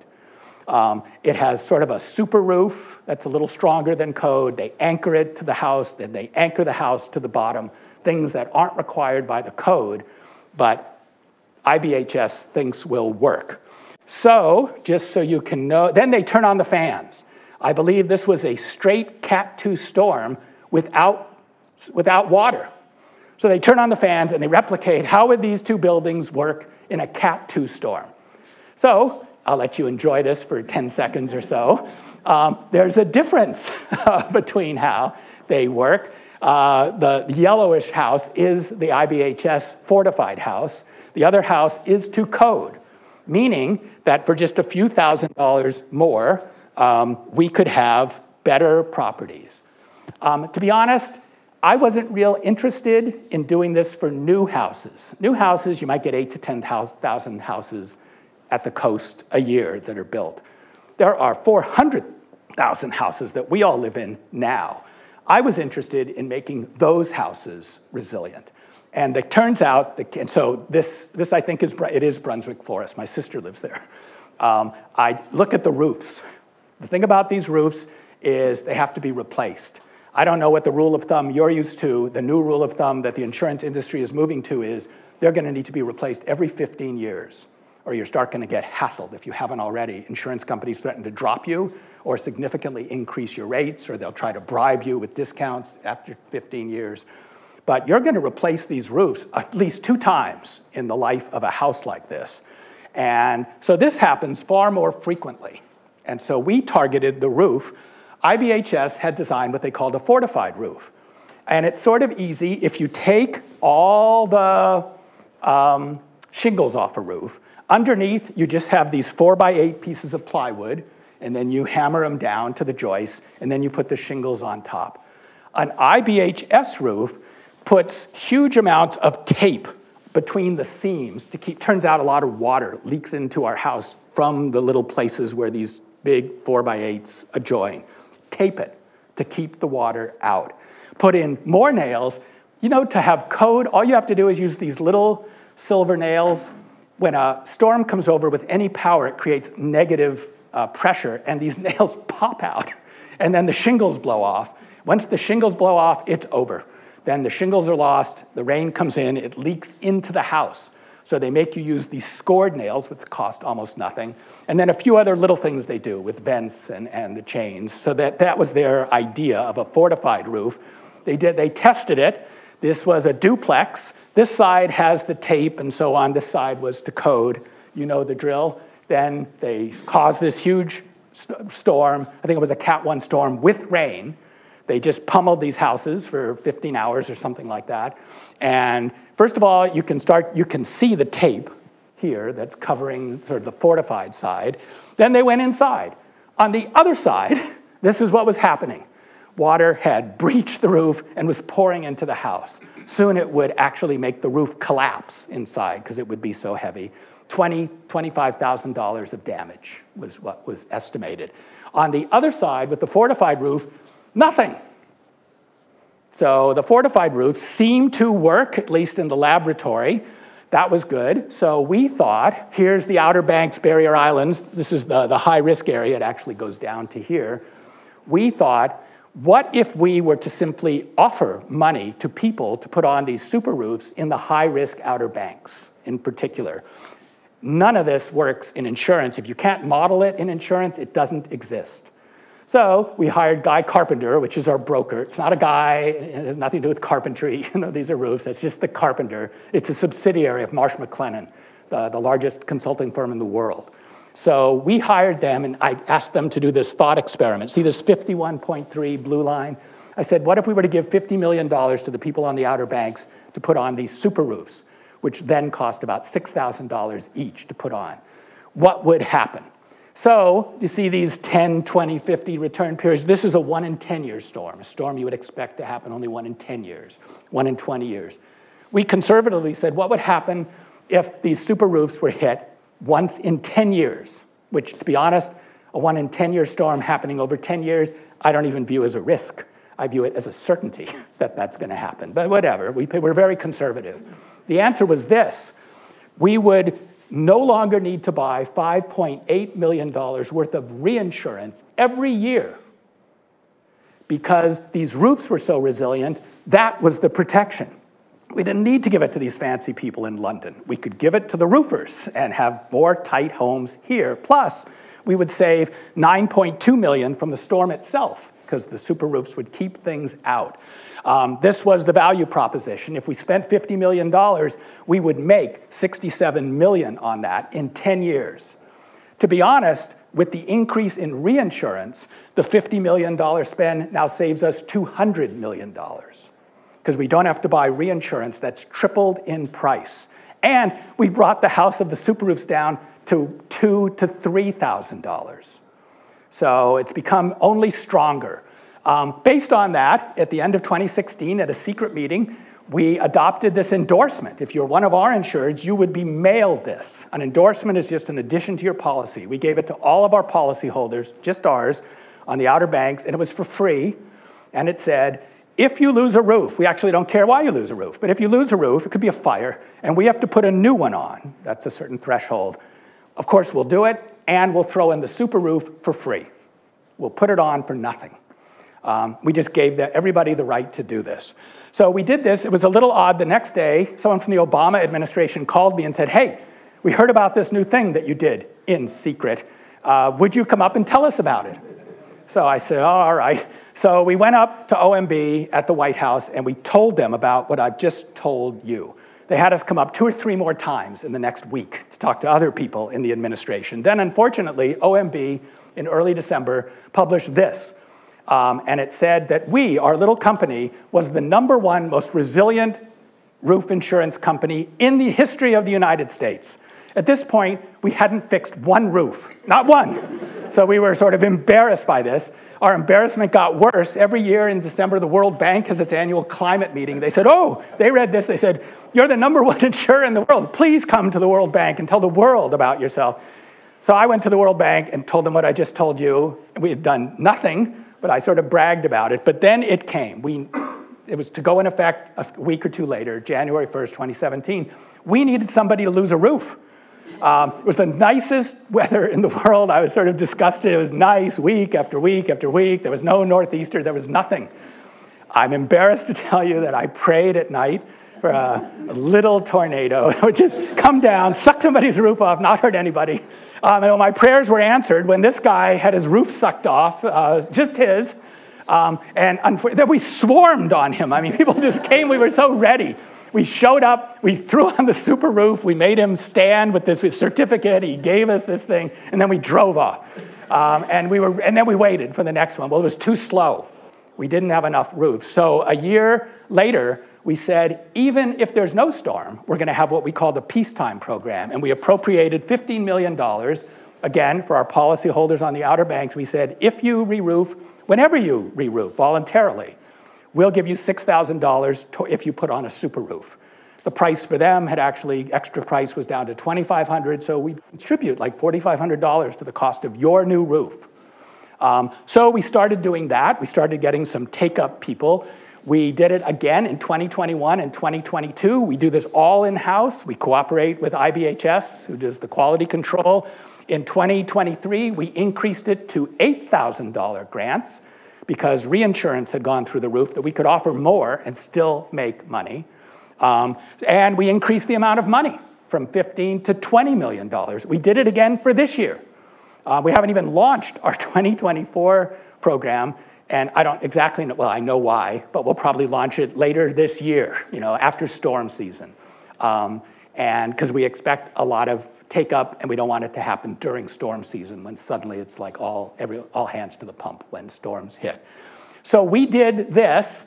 It has sort of a super roof that's a little stronger than code. They anchor it to the house, then they anchor the house to the bottom, things that aren't required by the code, but IBHS thinks will work. So, just so you can know, then they turn on the fans. I believe this was a straight Cat 2 storm without water. So they turn on the fans and they replicate how would these 2 buildings work in a Cat 2 storm. So I'll let you enjoy this for 10 seconds or so. There's a difference between how they work. The yellowish house is the IBHS fortified house. The other house is to code, meaning that for just a few $1,000s more, we could have better properties. To be honest, I wasn't real interested in doing this for new houses. New houses, you might get 8,000 to 10,000 houses at the coast a year that are built. There are 400,000 houses that we all live in now. I was interested in making those houses resilient. And it turns out, and so this I think it is Brunswick Forest. My sister lives there. I look at the roofs. The thing about these roofs is they have to be replaced. I don't know what the rule of thumb you're used to. The new rule of thumb that the insurance industry is moving to is they're going to need to be replaced every 15 years, or you're going to get hassled if you haven't already. Insurance companies threaten to drop you or significantly increase your rates, or they'll try to bribe you with discounts after 15 years. But you're going to replace these roofs at least 2 times in the life of a house like this. And so this happens far more frequently. And so we targeted the roof. IBHS had designed what they called a fortified roof. And it's sort of easy. If you take all the shingles off a roof, underneath you just have these 4x8 pieces of plywood, and then you hammer them down to the joists, and then you put the shingles on top. An IBHS roof puts huge amounts of tape between the seams to keep, turns out a lot of water leaks into our house from the little places where these big 4x8s adjoin. Tape it to keep the water out. Put in more nails. You know, to have code, all you have to do is use these little silver nails. When a storm comes over with any power, it creates negative pressure, and these nails pop out, and then the shingles blow off. Once the shingles blow off, it's over. Then the shingles are lost, the rain comes in, it leaks into the house. So they make you use these scored nails, which cost almost nothing, and then a few other little things they do with vents and the chains. So that was their idea of a fortified roof. They tested it. This was a duplex. This side has the tape and so on. This side was to code. You know the drill. Then they caused this huge storm. I think it was a Cat 1 storm with rain. They just pummeled these houses for 15 hours or something like that. And first of all, you can see the tape here that's covering sort of the fortified side. Then they went inside. On the other side, this is what was happening. Water had breached the roof and was pouring into the house. Soon it would actually make the roof collapse inside because it would be so heavy. $25,000 of damage was what was estimated. On the other side, with the fortified roof, nothing. So the fortified roof seemed to work, at least in the laboratory. That was good. So we thought, here's the Outer Banks barrier islands. This is the high-risk area. It actually goes down to here. We thought, what if we were to simply offer money to people to put on these super roofs in the high-risk Outer Banks in particular? None of this works in insurance. If you can't model it in insurance, it doesn't exist. So we hired Guy Carpenter, which is our broker. It's not a guy, it has nothing to do with carpentry. You know, these are roofs. It's just the carpenter. It's a subsidiary of Marsh McLennan, the largest consulting firm in the world. So we hired them, and I asked them to do this thought experiment. See this 51.3 blue line? I said, what if we were to give $50 million to the people on the Outer Banks to put on these super roofs, which then cost about $6,000 each to put on? What would happen? So you see these 10, 20, 50 return periods. This is a 1 in 10 year storm, a storm you would expect to happen only 1 in 10 years, 1 in 20 years. We conservatively said, what would happen if these super roofs were hit once in 10 years, which, to be honest, a 1 in 10 year storm happening over 10 years, I don't even view as a risk. I view it as a certainty that that's going to happen. But whatever, we're very conservative. The answer was this. We would no longer need to buy $5.8 million worth of reinsurance every year because these roofs were so resilient. That was the protection. We didn't need to give it to these fancy people in London. We could give it to the roofers and have more tight homes here. Plus, we would save $9.2 million from the storm itself because the super roofs would keep things out. This was the value proposition. If we spent $50 million, we would make $67 million on that in 10 years. To be honest, with the increase in reinsurance, the $50 million spend now saves us $200 million because we don't have to buy reinsurance that's tripled in price. And we brought the house of the super roofs down to $2,000 to $3,000. So it's become only stronger. Based on that, at the end of 2016, at a secret meeting, we adopted this endorsement. If you're one of our insureds, you would be mailed this. An endorsement is just an addition to your policy. We gave it to all of our policyholders, just ours, on the Outer Banks, and it was for free. And it said, if you lose a roof, we actually don't care why you lose a roof, but if you lose a roof, it could be a fire, and we have to put a new one on. That's a certain threshold. Of course, we'll do it, and we'll throw in the super roof for free. We'll put it on for nothing. We just gave everybody the right to do this. So we did this. It was a little odd. The next day, someone from the Obama administration called me and said, hey, we heard about this new thing that you did in secret. Would you come up and tell us about it? So I said, oh, all right. So we went up to OMB at the White House, and we told them about what I've just told you. They had us come up 2 or 3 more times in the next week to talk to other people in the administration. Then, unfortunately, OMB, in early December, published this. And it said that we, our little company, was the #1 most resilient roof insurance company in the history of the United States. At this point, we hadn't fixed one roof, not one. So we were sort of embarrassed by this. Our embarrassment got worse. Every year in December, the World Bank has its annual climate meeting. They said, oh, they read this. They said, you're the #1 insurer in the world. Please come to the World Bank and tell the world about yourself. So I went to the World Bank and told them what I just told you. We had done nothing, but I sort of bragged about it. But then it came. It was to go in effect a week or 2 later, January 1st, 2017. We needed somebody to lose a roof. It was the nicest weather in the world. I was sort of disgusted. It was nice week after week after week. There was no northeaster. There was nothing. I'm embarrassed to tell you that I prayed at night for a little tornado. It would just come down, suck somebody's roof off, not hurt anybody. And my prayers were answered when this guy had his roof sucked off, just his. And then we swarmed on him. I mean, people just came. We were so ready. We showed up, we threw on the super roof, we made him stand with this certificate, he gave us this thing, and then we drove off. And then we waited for the next one. Well, it was too slow. We didn't have enough roofs. So a year later, we said, even if there's no storm, we're going to have what we call the peacetime program. And we appropriated $15 million, again, for our policyholders on the Outer Banks. We said, if you re-roof, whenever you re-roof voluntarily, we'll give you $6,000 if you put on a super roof. The price for them had actually, extra price was down to $2,500, so we contribute like $4,500 to the cost of your new roof. So we started doing that. We started getting some take-up people. We did it again in 2021 and 2022. We do this all in-house. We cooperate with IBHS, who does the quality control. In 2023, we increased it to $8,000 grants, because reinsurance had gone through the roof, that we could offer more and still make money. And we increased the amount of money from $15 to $20 million. We did it again for this year. We haven't even launched our 2024 program, and I don't exactly know, well, I know why, but we'll probably launch it later this year, after storm season. And because we expect a lot of take up, and we don't want it to happen during storm season when suddenly it's like all hands to the pump when storms hit. So we did this.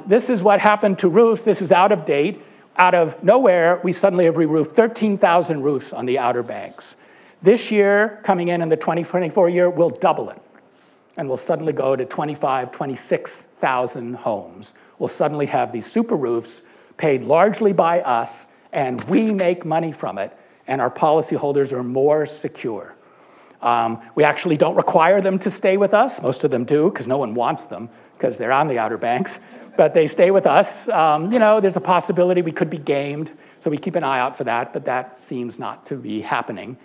This is what happened to roofs. This is out of date. Out of nowhere, we suddenly have re-roofed 13,000 roofs on the Outer Banks. This year, coming in the 2024 year, we'll double it. And we'll suddenly go to 26,000 homes. We'll suddenly have these super roofs paid largely by us, and we make money from it, and our policyholders are more secure. We actually don't require them to stay with us. Most of them do, because no one wants them, because they're on the Outer Banks. But they stay with us. There's a possibility we could be gamed, so we keep an eye out for that, but that seems not to be happening.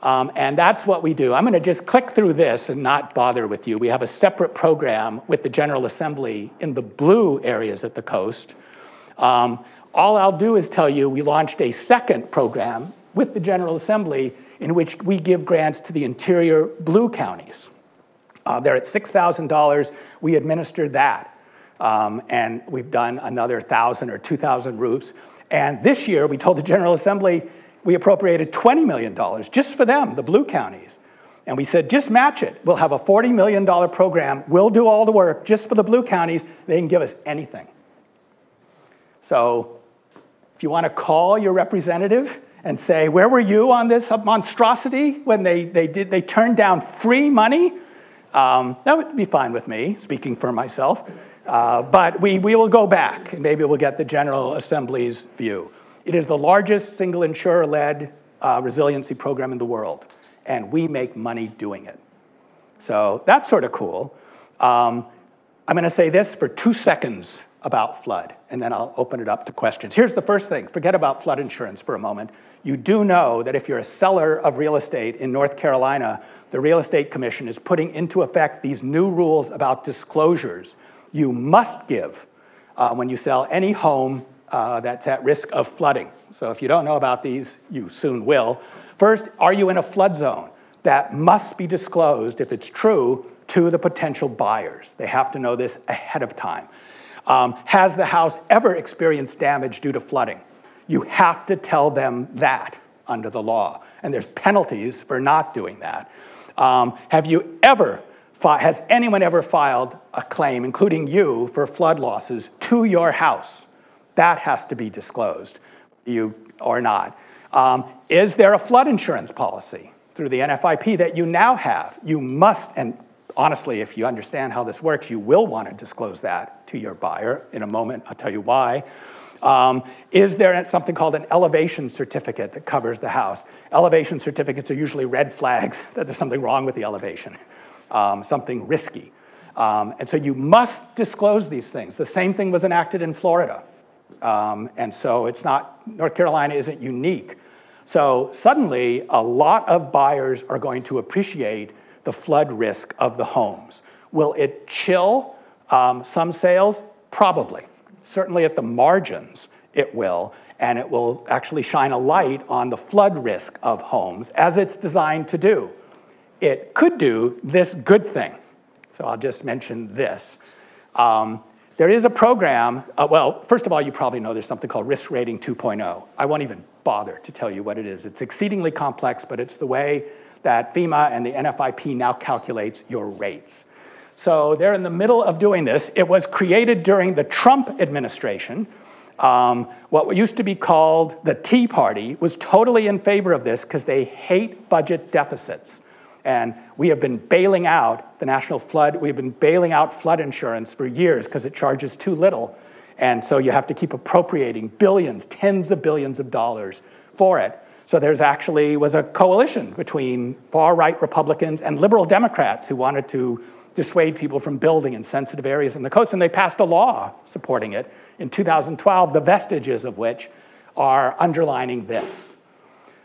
And that's what we do. I'm going to just click through this and not bother with you. We have a separate program with the General Assembly in the blue areas at the coast. All I'll do is tell you we launched a second program with the General Assembly in which we give grants to the interior blue counties. They're at $6,000. We administered that. And we've done another 1,000 or 2,000 roofs. And this year, we told the General Assembly we appropriated $20 million just for them, the blue counties. And we said, just match it. We'll have a $40 million program. We'll do all the work just for the blue counties. They can give us anything. So if you want to call your representative and say, where were you on this monstrosity when they turned down free money? That would be fine with me, speaking for myself. But we will go back, and maybe we'll get the General Assembly's view. It is the largest single insurer-led resiliency program in the world, and we make money doing it. So that's sort of cool. I'm going to say this for 2 seconds about flood, and then I'll open it up to questions. Here's the first thing. Forget about flood insurance for a moment. You do know that if you're a seller of real estate in North Carolina, the Real Estate Commission is putting into effect these new rules about disclosures you must give when you sell any home that's at risk of flooding. So if you don't know about these, you soon will. First, are you in a flood zone? That must be disclosed, if it's true, to the potential buyers. They have to know this ahead of time. Has the house ever experienced damage due to flooding? You have to tell them that under the law, and there's penalties for not doing that. Has anyone ever filed a claim, including you, for flood losses to your house? That has to be disclosed, you or not. Is there a flood insurance policy through the NFIP that you now have? You must, and honestly, if you understand how this works, you will want to disclose that to your buyer. In a moment, I'll tell you why. Is there something called an elevation certificate that covers the house? Elevation certificates are usually red flags that there's something wrong with the elevation, something risky. And so you must disclose these things. The same thing was enacted in Florida. And so it's not, North Carolina isn't unique. So suddenly, a lot of buyers are going to appreciate the flood risk of the homes. Will it chill some sales? Probably. Certainly at the margins, it will. And it will actually shine a light on the flood risk of homes, as it's designed to do. It could do this good thing. So I'll just mention this. There is a program, well, first of all, you probably know there's something called Risk Rating 2.0. I won't even bother to tell you what it is. It's exceedingly complex, but it's the way that FEMA and the NFIP now calculates your rates. So they're in the middle of doing this. It was created during the Trump administration. What used to be called the Tea Party was totally in favor of this because they hate budget deficits. And we have been bailing out the national flood, we've been bailing out flood insurance for years because it charges too little. And so you have to keep appropriating billions, tens of billions of dollars for it. So there's actually was a coalition between far-right Republicans and liberal Democrats who wanted to dissuade people from building in sensitive areas in the coast, and they passed a law supporting it in 2012, the vestiges of which are underlining this.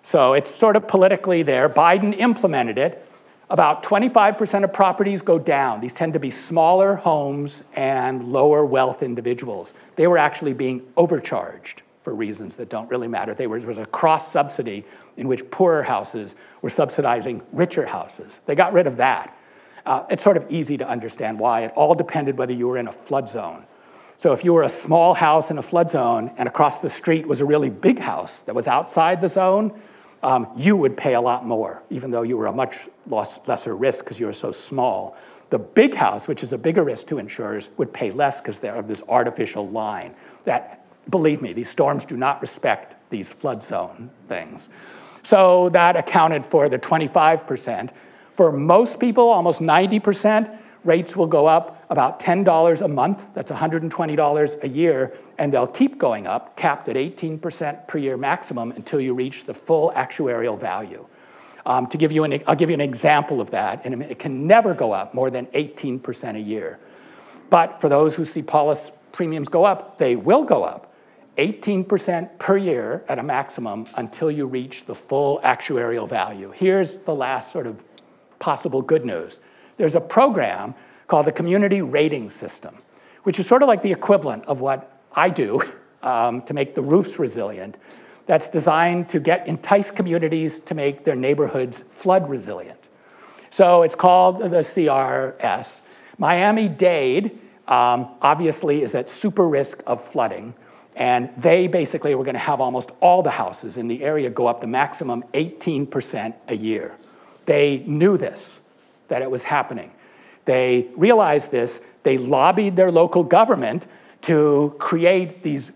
So it's sort of politically there. Biden implemented it. About 25% of properties go down. These tend to be smaller homes and lower wealth individuals. They were actually being overcharged for reasons that don't really matter. There was a cross-subsidy in which poorer houses were subsidizing richer houses. They got rid of that. It's sort of easy to understand why. It all depended whether you were in a flood zone. So if you were a small house in a flood zone and across the street was a really big house that was outside the zone, you would pay a lot more, even though you were a much lesser risk because you were so small. The big house, which is a bigger risk to insurers, would pay less because they have this artificial line that, believe me, these storms do not respect these flood zone things. So that accounted for the 25%. For most people, almost 90%, rates will go up about $10 a month. That's $120 a year, and they'll keep going up, capped at 18% per year maximum until you reach the full actuarial value. I'll give you an example of that, and it can never go up more than 18% a year. But for those who see policy premiums go up, they will go up 18% per year at a maximum until you reach the full actuarial value. Here's the last sort of possible good news. There's a program called the Community Rating System, which is sort of like the equivalent of what I do to make the roofs resilient, that's designed to entice communities to make their neighborhoods flood resilient. So it's called the CRS. Miami-Dade obviously is at super risk of flooding, and they basically were going to have almost all the houses in the area go up the maximum 18% a year. They knew this, that it was happening. They realized this. They lobbied their local government to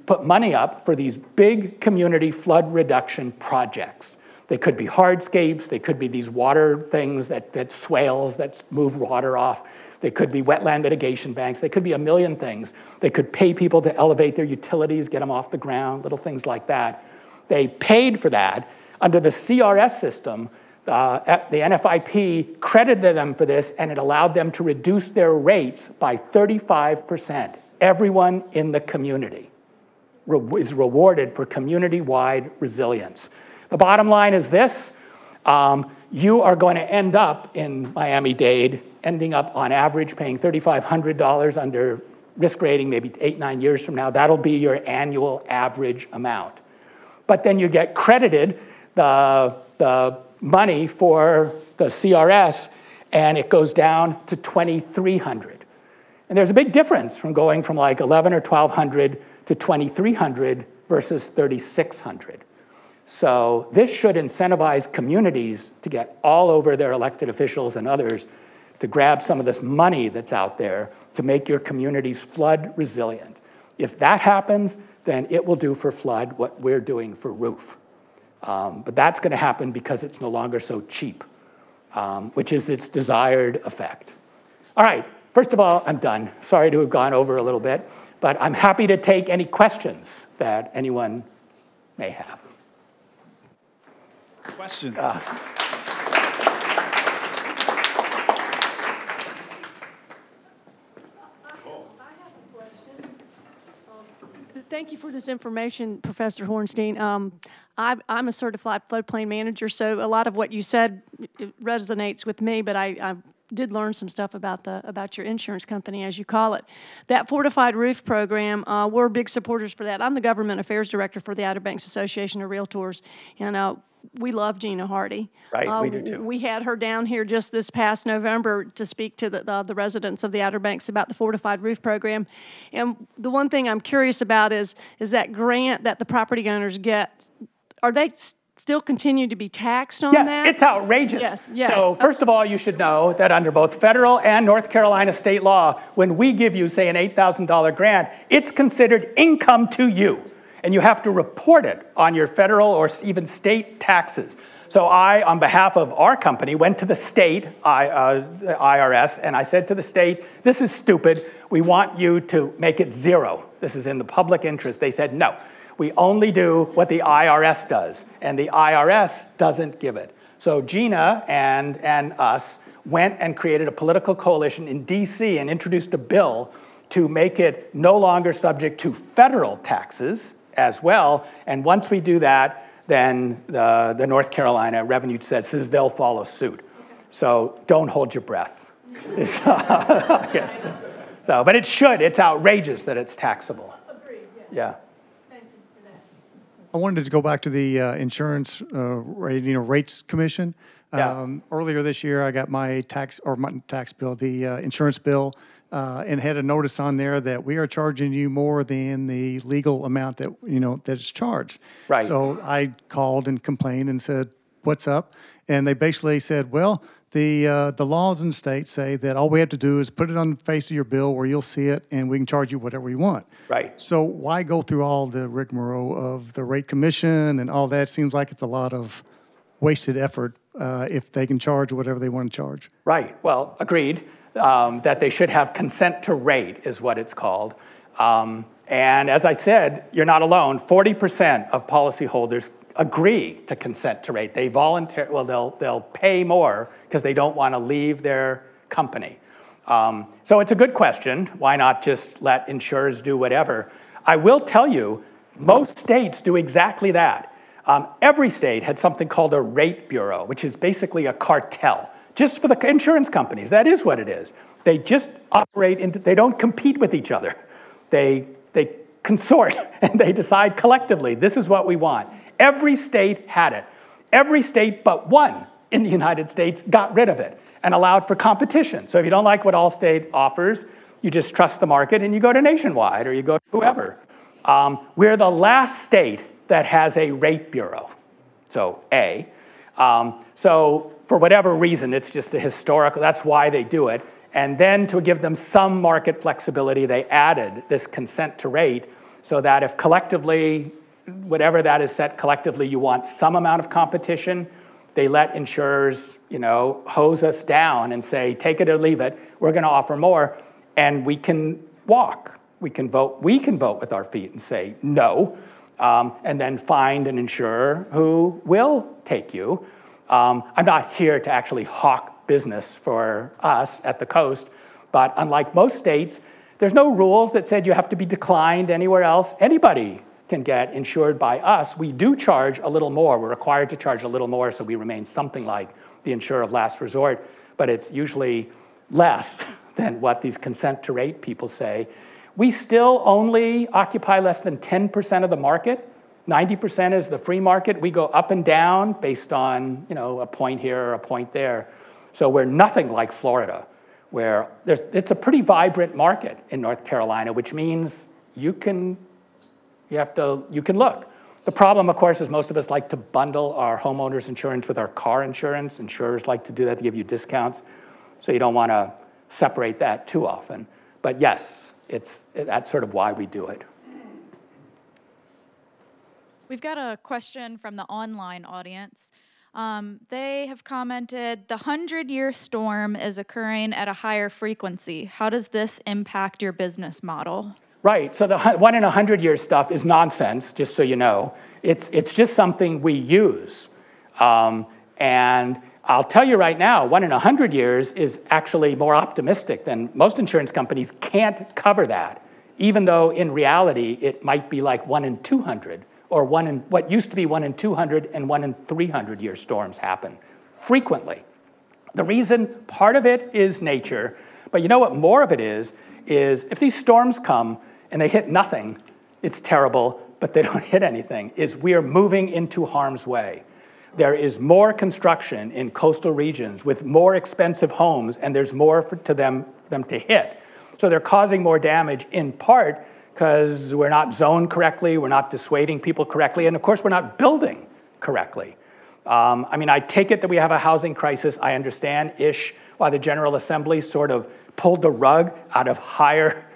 put money up for these big community flood reduction projects. They could be hardscapes. They could be these water things that swales that move water off. They could be wetland mitigation banks. They could be a million things. They could pay people to elevate their utilities, get them off the ground, little things like that. They paid for that. Under the CRS system, the NFIP credited them for this, and it allowed them to reduce their rates by 35%. Everyone in the community is rewarded for community-wide resilience. The bottom line is this. You are going to end up in Miami-Dade, ending up on average paying $3,500 under risk rating maybe 8-9 years from now. That'll be your annual average amount. But then you get credited the money for the CRS, and it goes down to $2,300. And there's a big difference from going from like $1,100 or $1,200 to $2,300 versus $3,600. So this should incentivize communities to get all over their elected officials and others to grab some of this money that's out there to make your communities flood resilient. If that happens, then it will do for flood what we're doing for roof. But that's going to happen because it's no longer so cheap, which is its desired effect. All right, first of all, I'm done. Sorry to have gone over a little bit, but I'm happy to take any questions that anyone may have. Questions? Thank you for this information, Professor Hornstein. I'm a certified floodplain manager, so a lot of what you said resonates with me, but I did learn some stuff about your insurance company, as you call it. That fortified roof program, we're big supporters for that. I'm the government affairs director for the Outer Banks Association of Realtors, and we love Gina Hardy. Right, we do too. We had her down here just this past November to speak to the residents of the Outer Banks about the fortified roof program. And the one thing I'm curious about is that grant that the property owners get, are they still continue to be taxed on that? Yes, it's outrageous. Yes. So first of all, you should know that under both federal and North Carolina state law, when we give you, say, an $8,000 grant, it's considered income to you. And you have to report it on your federal or even state taxes. So I, on behalf of our company, went to the state, the IRS, and I said to the state, this is stupid. We want you to make it zero. This is in the public interest. They said, no, we only do what the IRS does, and the IRS doesn't give it. So Gina and us went and created a political coalition in DC and introduced a bill to make it no longer subject to federal taxes as well. And once we do that, then the North Carolina revenue says they'll follow suit. So don't hold your breath. Yes. So, but it should. It's outrageous that it's taxable. Agreed, yes. Yeah. Thank you for that. I wanted to go back to the insurance rates commission. Yeah. Earlier this year, I got my insurance bill, and had a notice on there that we are charging you more than the legal amount that that's charged. Right. So I called and complained and said, "What's up?" And they basically said, "Well, the laws in the state say that all we have to do is put it on the face of your bill where you'll see it, and we can charge you whatever we want." Right. So why go through all the rigmarole of the rate commission and all that? Seems like it's a lot of wasted effort if they can charge whatever they want to charge. Right. Well, agreed. That they should have consent to rate is what it's called. And as I said, you're not alone. 40% of policyholders agree to consent to rate. They they'll pay more because they don't want to leave their company. So it's a good question. Why not just let insurers do whatever? I will tell you, most states do exactly that. Every state had something called a rate bureau, which is basically a cartel. Just for the insurance companies, that is what it is. They just operate, they don't compete with each other. They consort and they decide collectively, this is what we want. Every state had it. Every state but one in the United States got rid of it and allowed for competition. So if you don't like what Allstate offers, you just trust the market and you go to Nationwide or you go to whoever. We're the last state that has a rate bureau, so A. So for whatever reason, it's just a historical, that's why they do it. And then to give them some market flexibility, they added this consent to rate so that if collectively whatever that is set collectively, you want some amount of competition. They let insurers, hose us down and say, take it or leave it. We're going to offer more, and we can walk. We can vote with our feet and say no, and then find an insurer who will take you. I'm not here to actually hawk business for us at the coast, but unlike most states, there's no rules that said you have to be declined anywhere else. Anybody can get insured by us. We do charge a little more. We're required to charge a little more, so we remain something like the insurer of last resort, but it's usually less than what these consent to rate people say. We still only occupy less than 10% of the market. 90% is the free market. We go up and down based on a point here or a point there. So we're nothing like Florida, where it's a pretty vibrant market in North Carolina, which means you can look. The problem, of course, is most of us like to bundle our homeowners insurance with our car insurance. Insurers like to do that to give you discounts, so you don't want to separate that too often. But yes, that's sort of why we do it. We've got a question from the online audience. They have commented, the 100-year storm is occurring at a higher frequency. How does this impact your business model? Right, so the 1 in 100-year stuff is nonsense, just so you know. It's just something we use. And I'll tell you right now, 1 in 100 years is actually more optimistic than most insurance companies can't cover that, even though in reality it might be like 1 in 200, or what used to be 1 in 200 and 1 in 300 year storms happen frequently. The reason, part of it is nature, but you know what more of it is if these storms come and they hit nothing, it's terrible, but they don't hit anything, is we are moving into harm's way. There is more construction in coastal regions with more expensive homes, and there's more for them to hit. So they're causing more damage in part because we're not zoned correctly, we're not dissuading people correctly, and of course we're not building correctly. I take it that we have a housing crisis. I understand-ish why the General Assembly sort of pulled the rug out of higher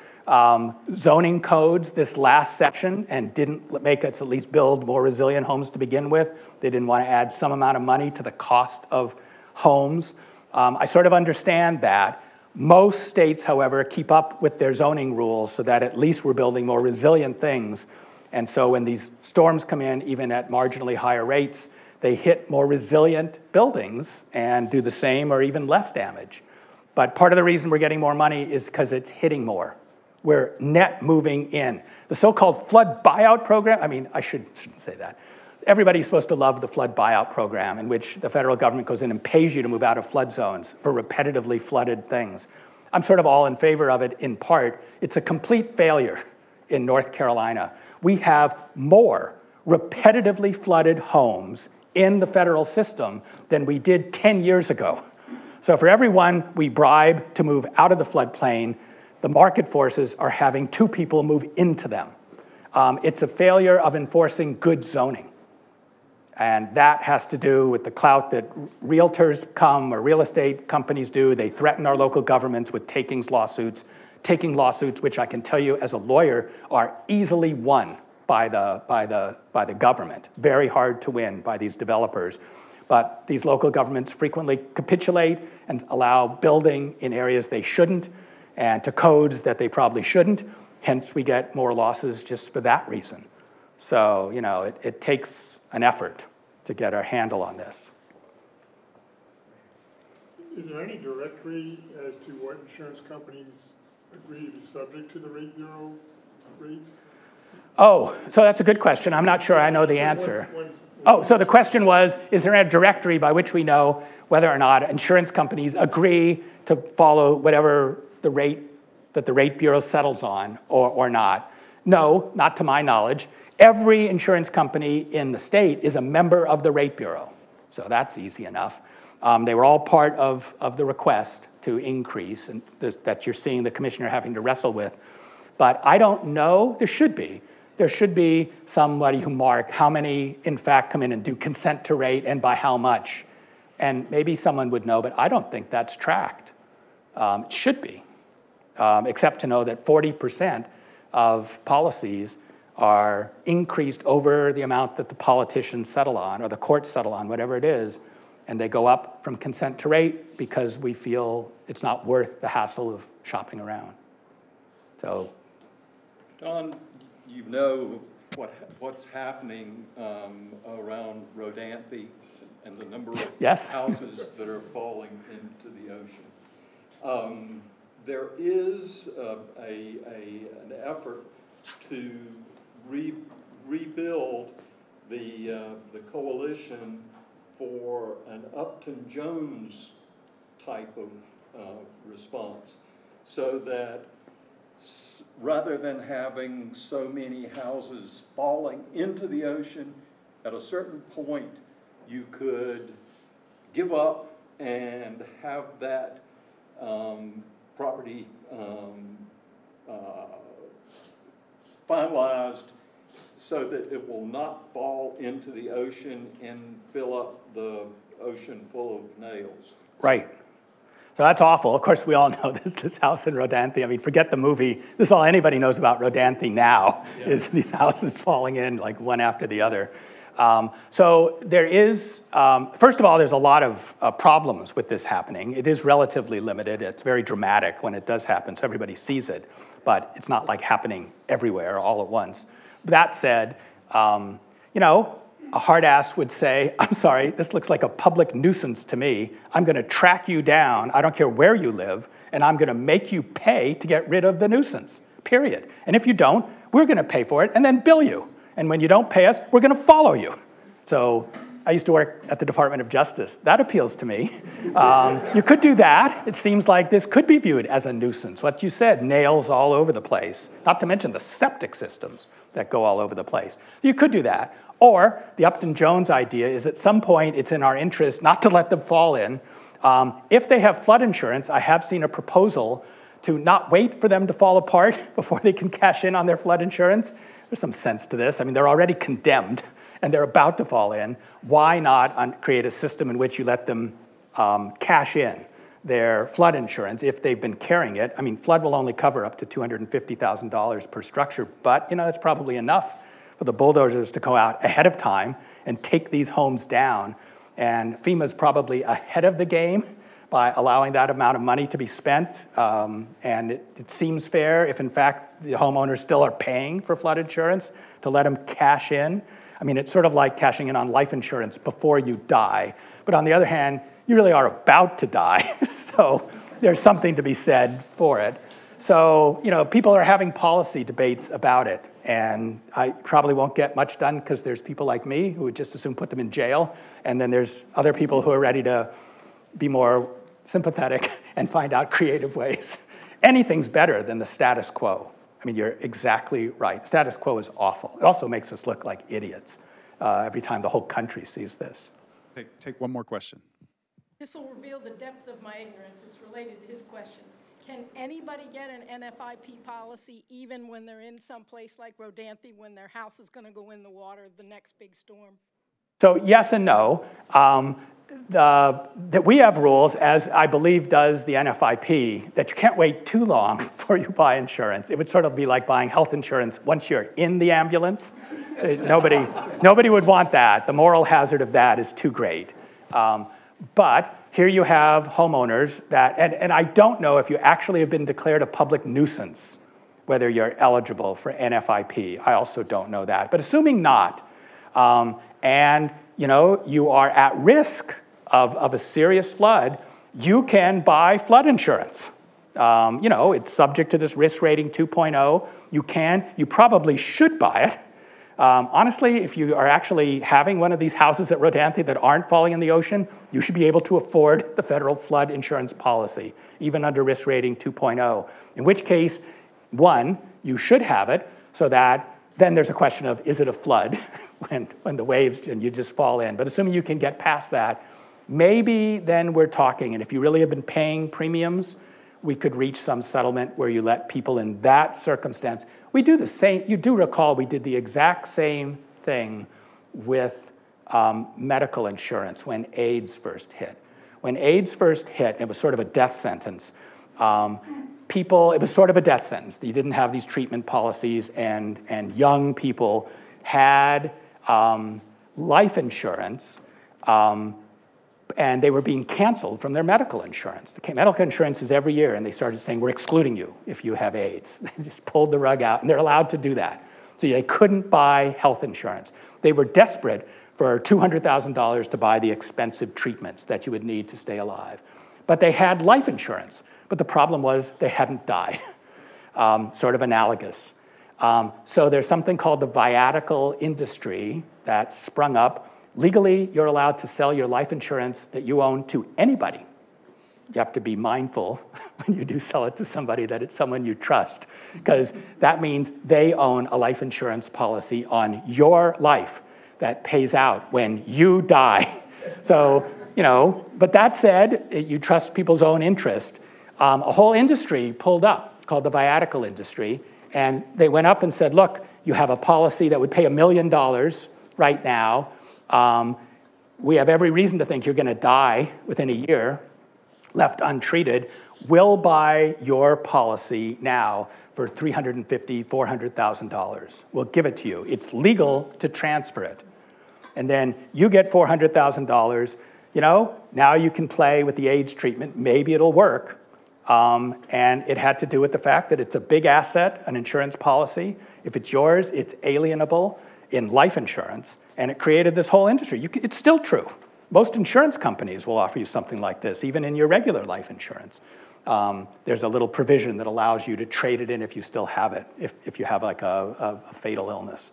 zoning codes this last session and didn't make us at least build more resilient homes to begin with. They didn't want to add some amount of money to the cost of homes. I sort of understand that. Most states, however, keep up with their zoning rules so that at least we're building more resilient things. And so when these storms come in, even at marginally higher rates, they hit more resilient buildings and do the same or even less damage. But part of the reason we're getting more money is because it's hitting more. We're net moving in. The so-called flood buyout program, I shouldn't say that. Everybody's supposed to love the flood buyout program, in which the federal government goes in and pays you to move out of flood zones for repetitively flooded things. I'm sort of all in favor of it in part. It's a complete failure in North Carolina. We have more repetitively flooded homes in the federal system than we did 10 years ago. So for everyone we bribe to move out of the floodplain, the market forces are having 2 people move into them. It's a failure of enforcing good zoning. And that has to do with the clout that realtors come or real estate companies do. They threaten our local governments with taking lawsuits, which I can tell you as a lawyer are easily won by the government. Very hard to win by these developers. But these local governments frequently capitulate and allow building in areas they shouldn't and to codes that they probably shouldn't. Hence, we get more losses just for that reason. So, it takes an effort to get our handle on this. Is there any directory as to what insurance companies agree to be subject to the rate bureau rates? Oh, so that's a good question. I'm not sure I know the answer. So the question was, is there a directory by which we know whether or not insurance companies agree to follow whatever the rate that the rate bureau settles on or not? No, not to my knowledge. Every insurance company in the state is a member of the rate bureau. So that's easy enough. They were all part of the request to increase and that you're seeing the commissioner having to wrestle with. But I don't know, there should be somebody who mark how many in fact come in and do consent to rate and by how much. And maybe someone would know, but I don't think that's tracked. It should be, except to know that 40% of policies are increased over the amount that the politicians settle on or the courts settle on, whatever it is, and they go up from consent to rate because we feel it's not worth the hassle of shopping around. So, Don, you know what's happening around Rodanthe and the number of yes. houses that are falling into the ocean. There is an effort to rebuild the coalition for an Upton Jones type of response, so that rather than having so many houses falling into the ocean, at a certain point you could give up and have that property finalized so that it will not fall into the ocean and fill up the ocean full of nails. Right. So that's awful. Of course, we all know this house in Rodanthe. I mean, forget the movie. This is all anybody knows about Rodanthe now, is these houses falling in like one after the other. So there is, first of all, there's a lot of problems with this happening. It is relatively limited. It's very dramatic when it does happen, so everybody sees it. But it's not like happening everywhere all at once. That said, you know, a hard ass would say, I'm sorry, this looks like a public nuisance to me. I'm going to track you down. I don't care where you live, and I'm going to make you pay to get rid of the nuisance, period. And if you don't, we're going to pay for it and then bill you. And when you don't pay us, we're going to follow you. So I used to work at the Department of Justice. That appeals to me. You could do that. It seems like this could be viewed as a nuisance. What you said, nails all over the place, not to mention the septic systems that go all over the place. You could do that. Or the Upton Jones idea is at some point it's in our interest not to let them fall in. If they have flood insurance, I have seen a proposal to not wait for them to fall apart before they can cash in on their flood insurance. There's some sense to this. I mean, they're already condemned and they're about to fall in. Why not create a system in which you let them cash in their flood insurance if they've been carrying it? I mean, flood will only cover up to $250,000 per structure, but you know, that's probably enough for the bulldozers to go out ahead of time and take these homes down. And FEMA's probably ahead of the game by allowing that amount of money to be spent. And it seems fair if, in fact, the homeowners still are paying for flood insurance to let them cash in. I mean, it's sort of like cashing in on life insurance before you die. But on the other hand, you really are about to die. So there's something to be said for it. So, you know, people are having policy debates about it. And I probably won't get much done because there's people like me who would just as soon put them in jail. And then there's other people who are ready to be more sympathetic and find out creative ways. Anything's better than the status quo. I mean, you're exactly right. The status quo is awful. It also makes us look like idiots every time the whole country sees this. Take one more question. This will reveal the depth of my ignorance. It's related to his question. Can anybody get an NFIP policy even when they're in some place like Rodanthe when their house is going to go in the water the next big storm? So yes and no. That we have rules, as I believe does the NFIP, that you can't wait too long before you buy insurance. It would sort of be like buying health insurance once you're in the ambulance. Nobody would want that. The moral hazard of that is too great. But here you have homeowners that, and I don't know if you actually have been declared a public nuisance, whether you're eligible for NFIP. I also don't know that. But assuming not, and you know, you are at risk of a serious flood, you can buy flood insurance. You know, it's subject to this risk rating 2.0. You probably should buy it. Honestly, if you are actually having one of these houses at Rodanthe that aren't falling in the ocean, you should be able to afford the federal flood insurance policy, even under risk rating 2.0. In which case, one, you should have it so that then there's a question of, is it a flood when the waves and you just fall in? But assuming you can get past that, maybe then we're talking, and if you really have been paying premiums, we could reach some settlement where you let people in that circumstance. We do the same, you do recall we did the exact same thing with medical insurance when AIDS first hit. When AIDS first hit, it was sort of a death sentence. people, it was sort of a death sentence. You didn't have these treatment policies, and young people had life insurance, and they were being canceled from their medical insurance. The medical insurance is every year, and they started saying, we're excluding you if you have AIDS. They just pulled the rug out, and they're allowed to do that. So they couldn't buy health insurance. They were desperate for $200,000 to buy the expensive treatments that you would need to stay alive. But they had life insurance. But the problem was they hadn't died, sort of analogous. So there's something called the viatical industry that sprung up. Legally, you're allowed to sell your life insurance that you own to anybody. You have to be mindful when you do sell it to somebody that it's someone you trust, because that means they own a life insurance policy on your life that pays out when you die. So, you know, but that said, you trust people's own interest. A whole industry pulled up called the viatical industry, and they went up and said, look, you have a policy that would pay $1 million right now. We have every reason to think you're going to die within a year, left untreated. We'll buy your policy now for $350,000, $400,000. We'll give it to you. It's legal to transfer it. And then you get $400,000. You know, now you can play with the AIDS treatment. Maybe it'll work. And it had to do with the fact that it's a big asset, an insurance policy. If it's yours, it's alienable in life insurance. And it created this whole industry. It's still true. Most insurance companies will offer you something like this, even in your regular life insurance. There's a little provision that allows you to trade it in if you still have it, if you have like a fatal illness.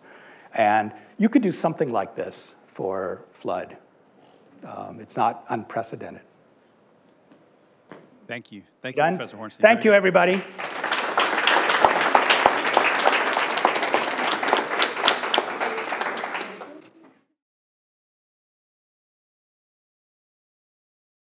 And you could do something like this for flood. It's not unprecedented. Thank you. Thank you, Professor Hornstein. Thank you, everybody.